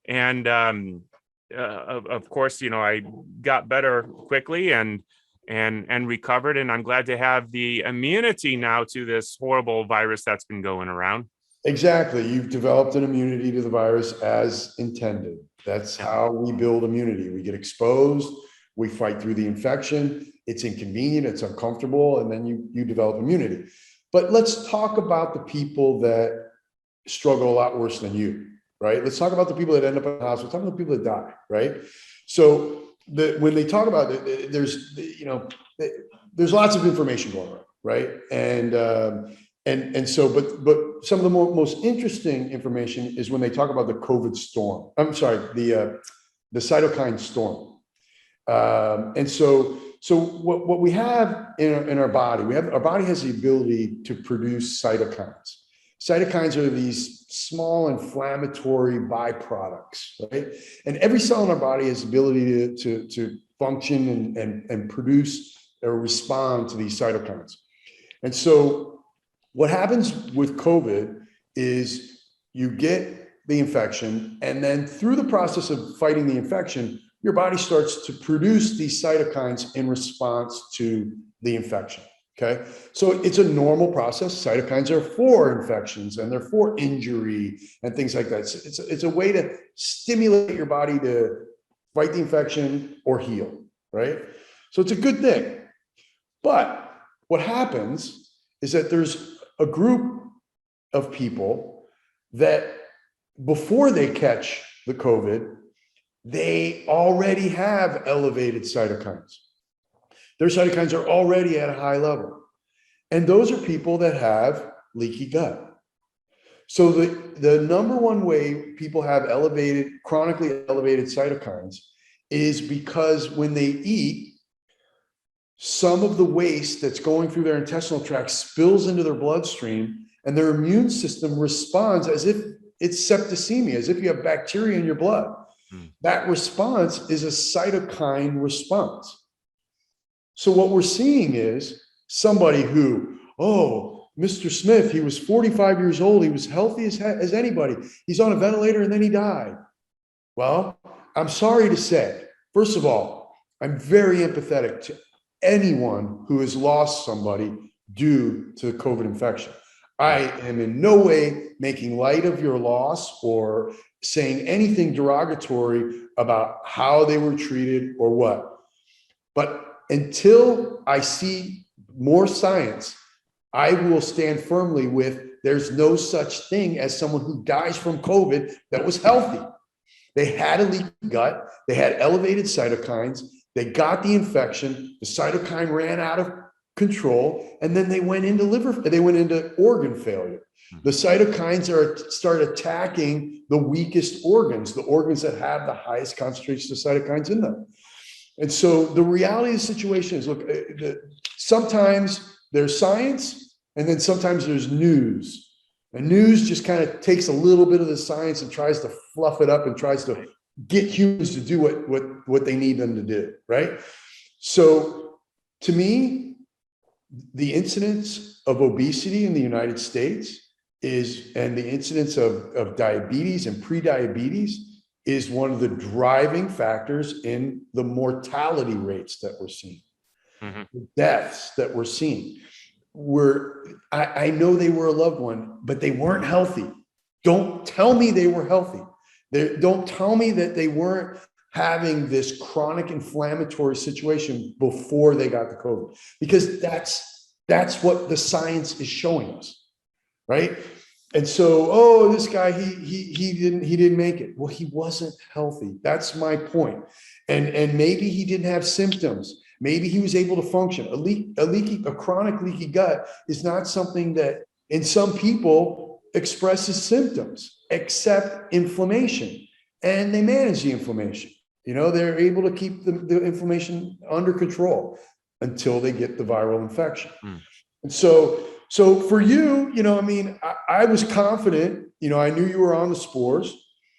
And of course, I got better quickly and recovered. And I'm glad to have the immunity now to this horrible virus that's been going around. Exactly. You've developed an immunity to the virus as intended. That's how we build immunity. We get exposed, we fight through the infection. It's inconvenient, it's uncomfortable, and then you develop immunity. But let's talk about the people that struggle a lot worse than you, right? Let's talk about the people that end up in the hospital. Talk about the people that die, right? So when they talk about it, there's lots of information going on, right? And so, but some of the most interesting information is when they talk about the COVID storm. I'm sorry, the cytokine storm. And so what we have in our body, our body has the ability to produce cytokines. Cytokines are these small inflammatory byproducts, right? And every cell in our body has the ability to function and produce or respond to these cytokines. And so what happens with COVID is you get the infection, and then through the process of fighting the infection, your body starts to produce these cytokines in response to the infection. Okay. So it's a normal process. Cytokines are for infections and they're for injury and things like that. It's a way to stimulate your body to fight the infection or heal. Right. So it's a good thing. But what happens is that there's a group of people that before they catch the COVID, they already have elevated cytokines. Their cytokines are already at a high level. And those are people that have leaky gut. So the number one way people have chronically elevated cytokines is because when they eat, some of the waste that's going through their intestinal tract spills into their bloodstream, and their immune system responds as if it's septicemia, as if you have bacteria in your blood. That response is a cytokine response. So what we're seeing is somebody who, Mr. Smith, he was 45 years old. He was healthy as anybody. He's on a ventilator and then he died. Well, I'm sorry to say, first of all, I'm very empathetic anyone who has lost somebody due to COVID infection. I am in no way making light of your loss or saying anything derogatory about how they were treated or what. But until I see more science, I will stand firmly with there's no such thing as someone who dies from COVID that was healthy. They had a leaky gut, they had elevated cytokines, they got the infection, the cytokine ran out of control, and then they went into organ failure. The cytokines start attacking the weakest organs, the organs that have the highest concentrations of cytokines in them. And so the reality of the situation is, look, sometimes there's science, and then sometimes there's news. And news just kind of takes a little bit of the science and tries to fluff it up and tries to get humans to do what they need them to do, right? So to me, the incidence of obesity in the United States and the incidence of diabetes and prediabetes is one of the driving factors in the mortality rates that we're seeing, the deaths that we're seeing. I know they were a loved one, but they weren't healthy. Don't tell me they were healthy. Don't tell me that they weren't having this chronic inflammatory situation before they got the COVID, because that's what the science is showing us, right? And so, this guy, he didn't make it. Well, he wasn't healthy. That's my point. And maybe he didn't have symptoms. Maybe he was able to function. A chronic leaky gut is not something that in some people expresses symptoms, except inflammation, and they manage the inflammation. They're able to keep the inflammation under control until they get the viral infection. And so for you, I was confident, I knew you were on the spores.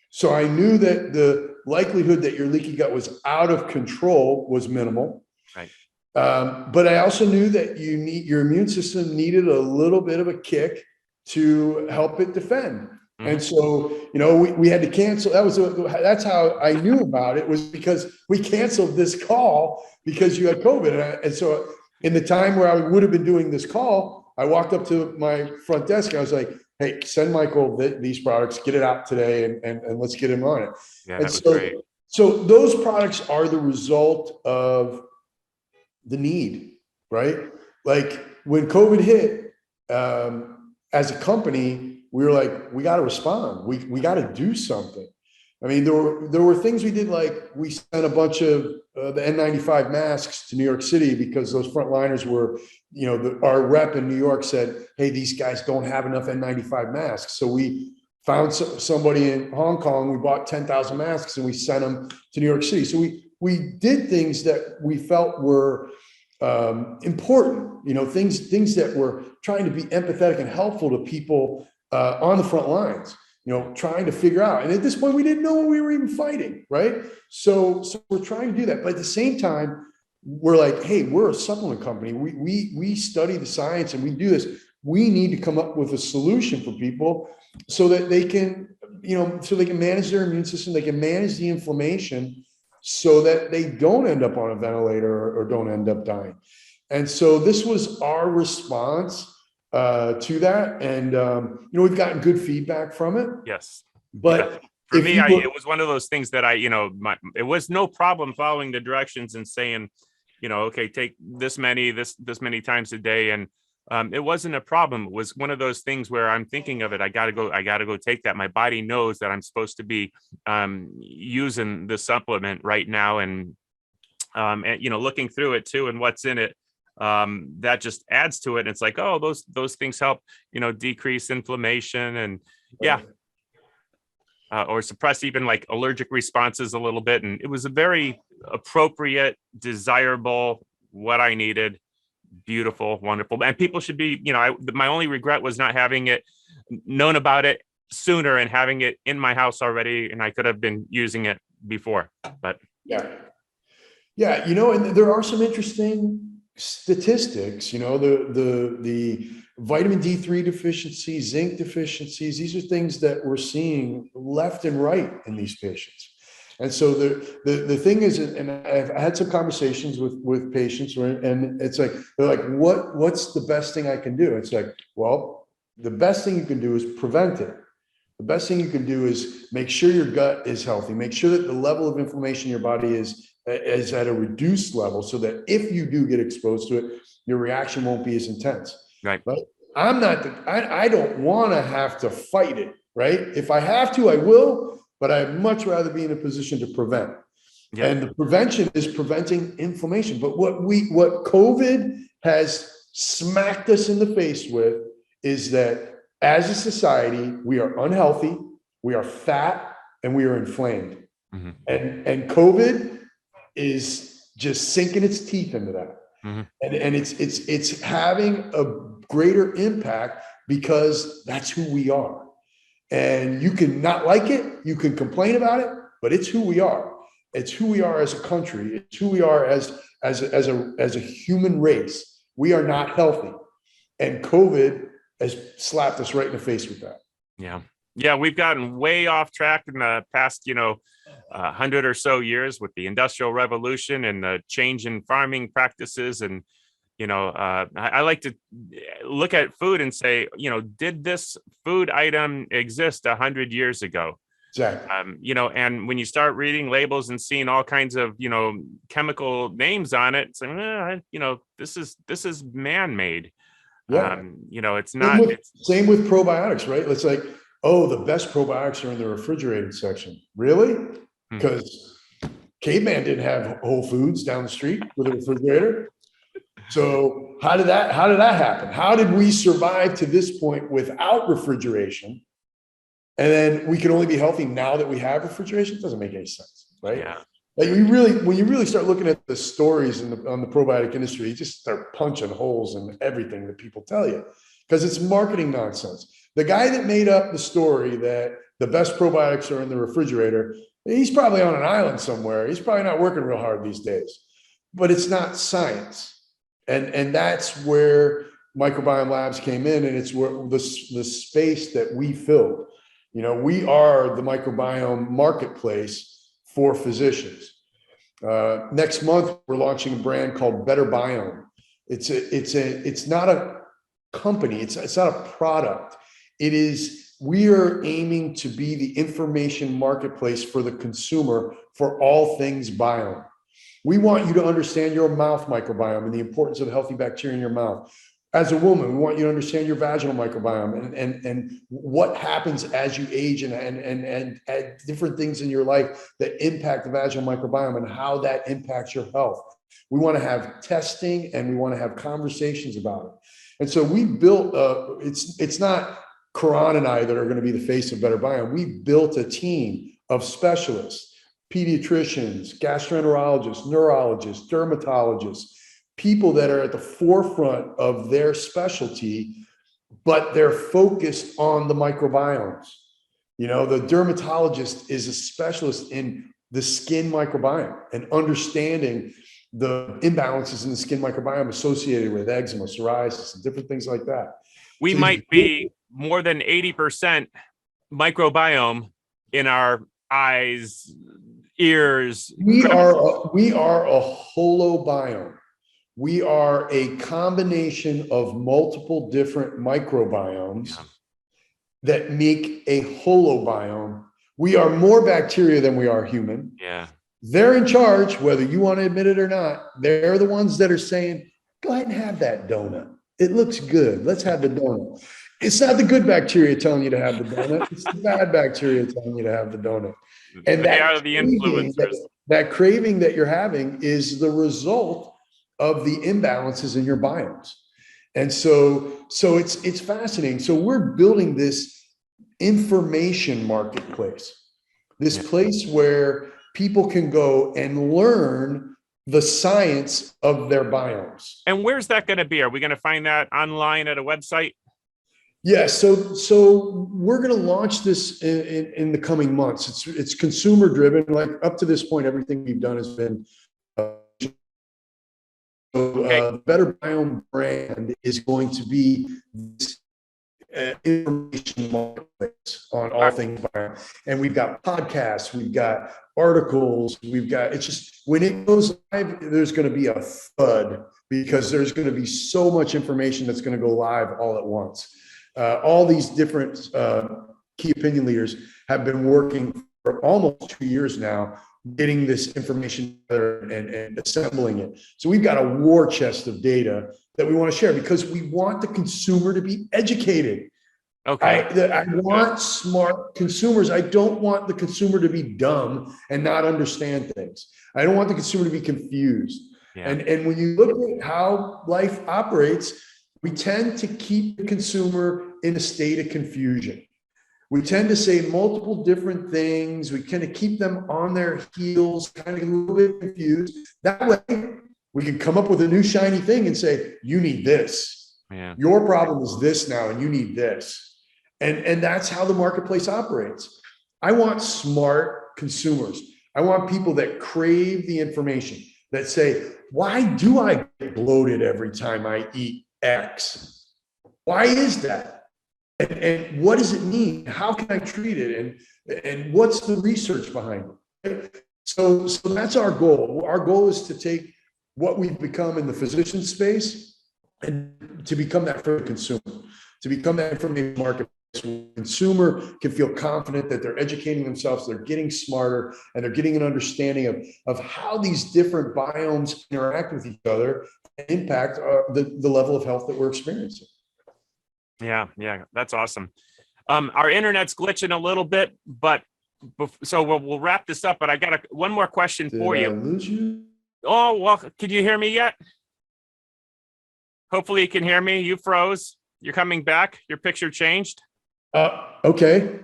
So I knew that the likelihood that your leaky gut was out of control was minimal. Right. But I also knew that your immune system needed a little bit of a kick to help it defend. And so, we had to cancel. That's how I knew about it, was because we canceled this call because you had COVID. And so in the time where I would have been doing this call, I walked up to my front desk and I was like, hey, send Michael these products, get it out today, and let's get him on it. Yeah, and that was great. So those products are the result of the need, right? Like when COVID hit, as a company, we were like, we got to respond. We got to do something. I mean, there were things we did, like we sent a bunch of the N95 masks to New York City because those frontliners were, our rep in New York said, hey, these guys don't have enough N95 masks. So we found somebody in Hong Kong, we bought 10,000 masks and we sent them to New York City. So we did things that we felt were important, things that were trying to be empathetic and helpful to people on the front lines, trying to figure out. And at this point, we didn't know what we were even fighting, right? So we're trying to do that. But at the same time, we're like, hey, we're a supplement company. We study the science and we do this. We need to come up with a solution for people so that they can, so they can manage their immune system, they can manage the inflammation so that they don't end up on a ventilator or don't end up dying. And so this was our response to that. And, we've gotten good feedback from it. Yes. But for me, it was one of those things that it was no problem following the directions and saying, okay, take this many times a day. And it wasn't a problem. It was one of those things where I'm thinking of it. I got to go take that. My body knows that I'm supposed to be using the supplement right now. And looking through it too, and what's in it. That just adds to it. And it's like, oh, those things help, decrease inflammation and or suppress even like allergic responses a little bit. And it was a very appropriate, desirable, what I needed, beautiful, wonderful. And people should be, my only regret was not having it known about it sooner and having it in my house already. And I could have been using it before, but yeah. And there are some interesting statistics, the vitamin D3 deficiency, zinc deficiencies. These are things that we're seeing left and right in these patients. And so the thing is, and I've had some conversations with patients, and it's like, they're like, what's the best thing I can do? It's like, well, the best thing you can do is prevent it. The best thing you can do is make sure your gut is healthy, make sure that the level of inflammation in your body is at a reduced level, so that if you do get exposed to it, your reaction won't be as intense. Right. But I don't want to have to fight it, right? If I have to, I will, but I'd much rather be in a position to prevent. Yeah. And the prevention is preventing inflammation. But what COVID has smacked us in the face with is that as a society, we are unhealthy, we are fat, and we are inflamed. Mm-hmm. And COVID is just sinking its teeth into that. Mm-hmm. And it's having a greater impact because that's who we are. And you can not like it, you can complain about it, but it's who we are. It's who we are as a country. It's who we are as a human race. We are not healthy. And COVID has slapped us right in the face with that. Yeah. Yeah, we've gotten way off track in the past, 100 or so years with the Industrial Revolution and the change in farming practices. And, I like to look at food and say, did this food item exist 100 years ago? Exactly. And when you start reading labels and seeing all kinds of, chemical names on it, it's like, this is man-made. Yeah. It's not. Same with probiotics, right? It's like, oh, the best probiotics are in the refrigerated section. Really? Because caveman didn't have Whole Foods down the street with a refrigerator. So how did that happen? How did we survive to this point without refrigeration? And then we can only be healthy now that we have refrigeration? It doesn't make any sense, right? Yeah. Like when you really start looking at the stories on the probiotic industry, you just start punching holes in everything that people tell you because it's marketing nonsense. The guy that made up the story that the best probiotics are in the refrigerator, he's probably on an island somewhere. He's probably not working real hard these days, but it's not science. And that's where Microbiome Labs came in, and it's where the space that we filled. We are the microbiome marketplace for physicians. Next month, we're launching a brand called Better Biome. It's not a company. It's not a product. We are aiming to be the information marketplace for the consumer for all things biome. We want you to understand your mouth microbiome and the importance of healthy bacteria in your mouth. As a woman, we want you to understand your vaginal microbiome and what happens as you age and different things in your life that impact the vaginal microbiome and how that impacts your health. We want to have testing and we want to have conversations about it. And so we built, it's not Karan and I that are going to be the face of Better Biome. We built a team of specialists, pediatricians, gastroenterologists, neurologists, dermatologists, people that are at the forefront of their specialty, but they're focused on the microbiomes. The dermatologist is a specialist in the skin microbiome and understanding the imbalances in the skin microbiome associated with eczema, psoriasis, and different things like that. We might be more than 80% microbiome in our eyes, ears. We are a holobiome. We are a combination of multiple different microbiomes that make a holobiome. We are more bacteria than we are human. Yeah. They're in charge, whether you want to admit it or not. They're the ones that are saying, go ahead and have that donut. It looks good. Let's have the donut. It's not the good bacteria telling you to have the donut. It's the bad bacteria telling you to have the donut. And they are the influencers. That craving that you're having is the result of the imbalances in your biomes. And so it's fascinating. So we're building this information marketplace, this place where people can go and learn the science of their biomes. And where's that going to be? Are we going to find that online at a website? Yeah, so we're going to launch this in the coming months. It's consumer driven. Like up to this point, everything we've done has been. The Better Biome brand is going to be this information marketplace on all things biome. And we've got podcasts, we've got articles, it's just, when it goes live, there's going to be a thud because there's going to be so much information that's going to go live all at once. All these different key opinion leaders have been working for almost 2 years now, getting this information together and assembling it. So we've got a war chest of data that we want to share because we want the consumer to be educated. Okay. I want smart consumers. I don't want the consumer to be dumb and not understand things. I don't want the consumer to be confused. Yeah. And when you look at how life operates, we tend to keep the consumer in a state of confusion. We tend to say multiple different things. We kind of keep them on their heels, kind of a little bit confused. That way, we can come up with a new shiny thing and say, you need this. Yeah. Your problem is this now, and you need this. And that's how the marketplace operates. I want smart consumers. I want people that crave the information, that say, why do I get bloated every time I eat X? Why is that? And what does it mean? How can I treat it? And what's the research behind it? So that's our goal. Our goal is to take what we've become in the physician space and to become that for the consumer, to become that information marketplace where the consumer can feel confident that they're educating themselves, they're getting smarter, and they're getting an understanding of how these different biomes interact with each other and impact the level of health that we're experiencing. Yeah, that's awesome. Our internet's glitching a little bit, but so we'll wrap this up. But I got one more question for you. Did I lose you? Oh, well, can you hear me yet? Hopefully you can hear me. You froze. You're coming back. Your picture changed. Okay.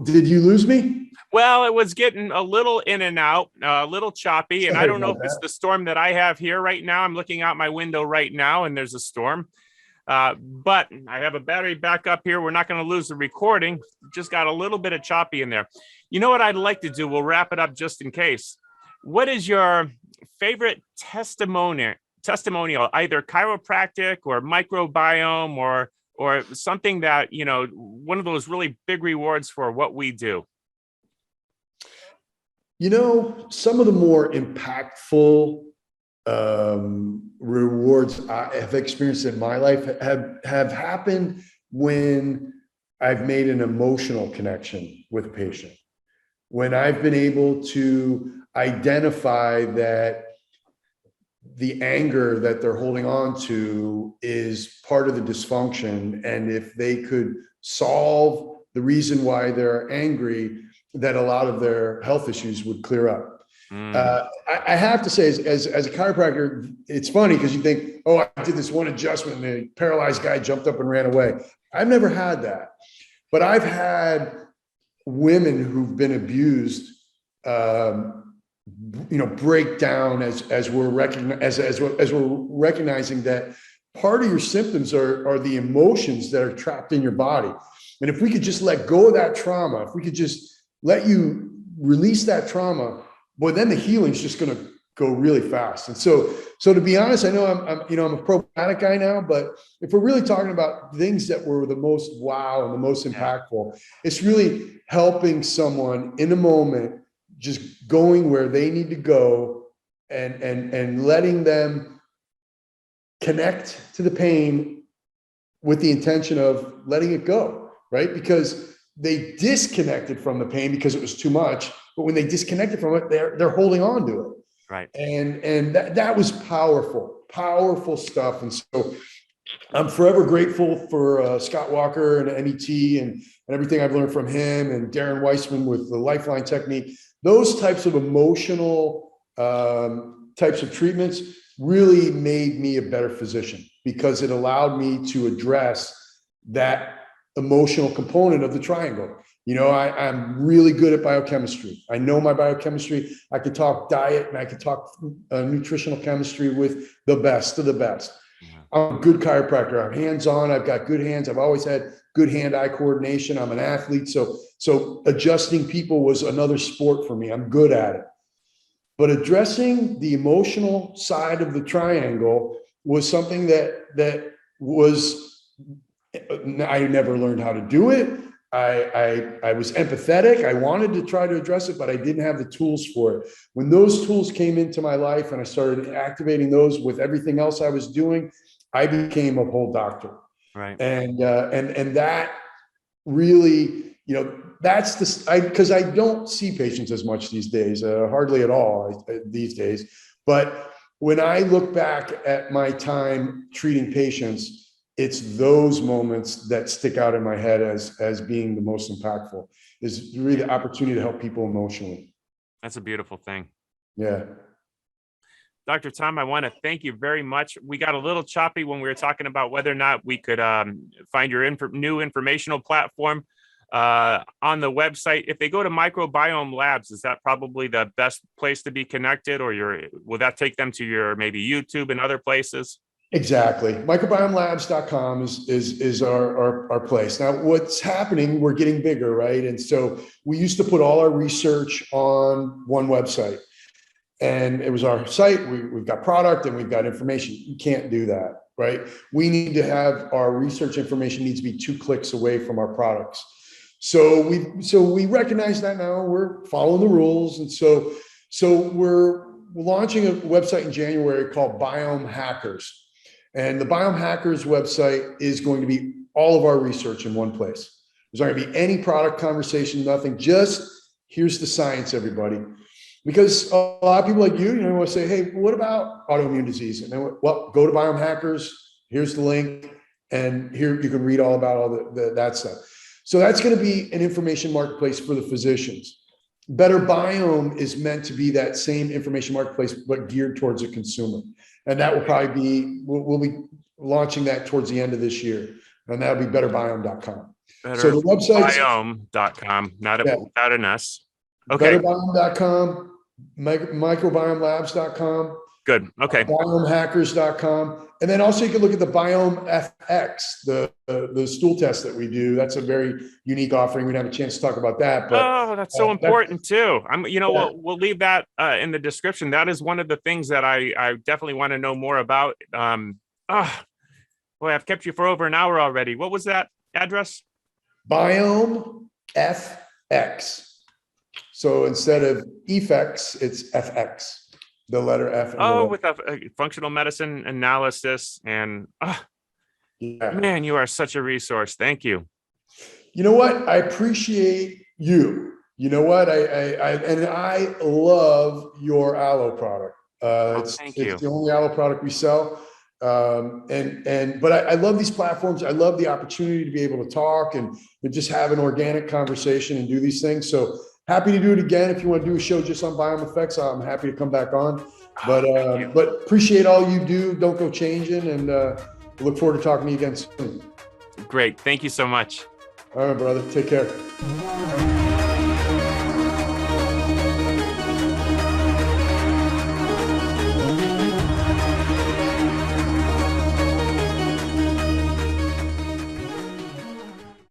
Did you lose me? Well, it was getting a little in and out, a little choppy, and I don't know if it's the storm that I have here right now. I'm looking out my window right now, and there's a storm. But I have a battery backup here. We're not going to lose the recording. Just got a little bit of choppy in there. You know what I'd like to do? We'll wrap it up just in case. What is your favorite testimonial, either chiropractic or microbiome or something that, one of those really big rewards for what we do? Some of the more impactful rewards I have experienced in my life have happened when I've made an emotional connection with a patient, when I've been able to identify that the anger that they're holding on to is part of the dysfunction, and if they could solve the reason why they're angry, that a lot of their health issues would clear up. I have to say, as a chiropractor, it's funny because you think, oh, I did this one adjustment and the paralyzed guy jumped up and ran away. I've never had that, but I've had women who've been abused, break down as we're recognizing that part of your symptoms are the emotions that are trapped in your body. And if we could just let go of that trauma, if we could just let you release that trauma, well, then the healing is just going to go really fast. And so to be honest, I know I'm a probiotic guy now, but if we're really talking about things that were the most wow and the most impactful, it's really helping someone in a moment, just going where they need to go and letting them connect to the pain with the intention of letting it go, right? Because they disconnected from the pain because it was too much. But when they disconnected from it, they're holding on to it. Right. And that was powerful stuff. And so I'm forever grateful for Scott Walker and NET and everything I've learned from him, and Darren Weissman with the Lifeline technique. Those types of emotional types of treatments really made me a better physician because it allowed me to address that emotional component of the triangle. I'm really good at biochemistry. I know my biochemistry. I could talk diet and I could talk nutritional chemistry with the best of the best. I'm a good chiropractor. I'm hands-on. I've got good hands. I've always had good hand-eye coordination. I'm an athlete. So adjusting people was another sport for me. I'm good at it. But addressing the emotional side of the triangle was something that was I never learned how to do it. I was empathetic. I wanted to try to address it, but I didn't have the tools for it. When those tools came into my life and I started activating those with everything else I was doing, I became a whole doctor. Right. And that really, that's because I don't see patients as much these days, hardly at all these days. But when I look back at my time treating patients, it's those moments that stick out in my head as being the most impactful, is really the opportunity to help people emotionally. That's a beautiful thing. Yeah. Dr. Tom, I want to thank you very much. We got a little choppy when we were talking about whether or not we could find your new informational platform on the website. If they go to Microbiome Labs, is that probably the best place to be connected, or will that take them to your maybe YouTube and other places? Exactly. Microbiomelabs.com is our place. Now, what's happening, we're getting bigger, right? And so we used to put all our research on one website. And it was our site. We've got product and we've got information. You can't do that, right? We need to have our research information needs to be 2 clicks away from our products. So we recognize that now. We're following the rules. And so we're launching a website in January called Biome Hackers. And the Biome Hackers website is going to be all of our research in one place. There's not going to be any product conversation, nothing. Just here's the science, everybody. Because a lot of people like you want to say, hey, what about autoimmune disease? And then, well, go to Biome Hackers. Here's the link. And here you can read all about all that stuff. So that's going to be an information marketplace for the physicians. Better Biome is meant to be that same information marketplace, but geared towards a consumer. And that will probably be, we'll be launching that towards the end of this year. And that'll be betterbiome.com. So the website's Biome.com, not without an S. Okay. Betterbiome.com, microbiomelabs.com. Good. Okay. Biomehackers.com. And then also you can look at the Biome FX, the stool test that we do. That's a very unique offering. We don't have a chance to talk about that. But that's so important too. We'll leave that in the description. That is one of the things that I definitely want to know more about. Boy, I've kept you for over an hour already. What was that address? Biome FX. So instead of effects, it's FX. The letter F. With a functional medicine analysis. And man, you are such a resource. Thank you. You know what? I appreciate you. You know what? I love your aloe product. It's the only aloe product we sell. But I love these platforms. I love the opportunity to be able to talk and just have an organic conversation and do these things. So happy to do it again. If you want to do a show just on Biome Effects, I'm happy to come back on. But appreciate all you do. Don't go changing, and look forward to talking to you again soon. Great. Thank you so much. All right, brother. Take care.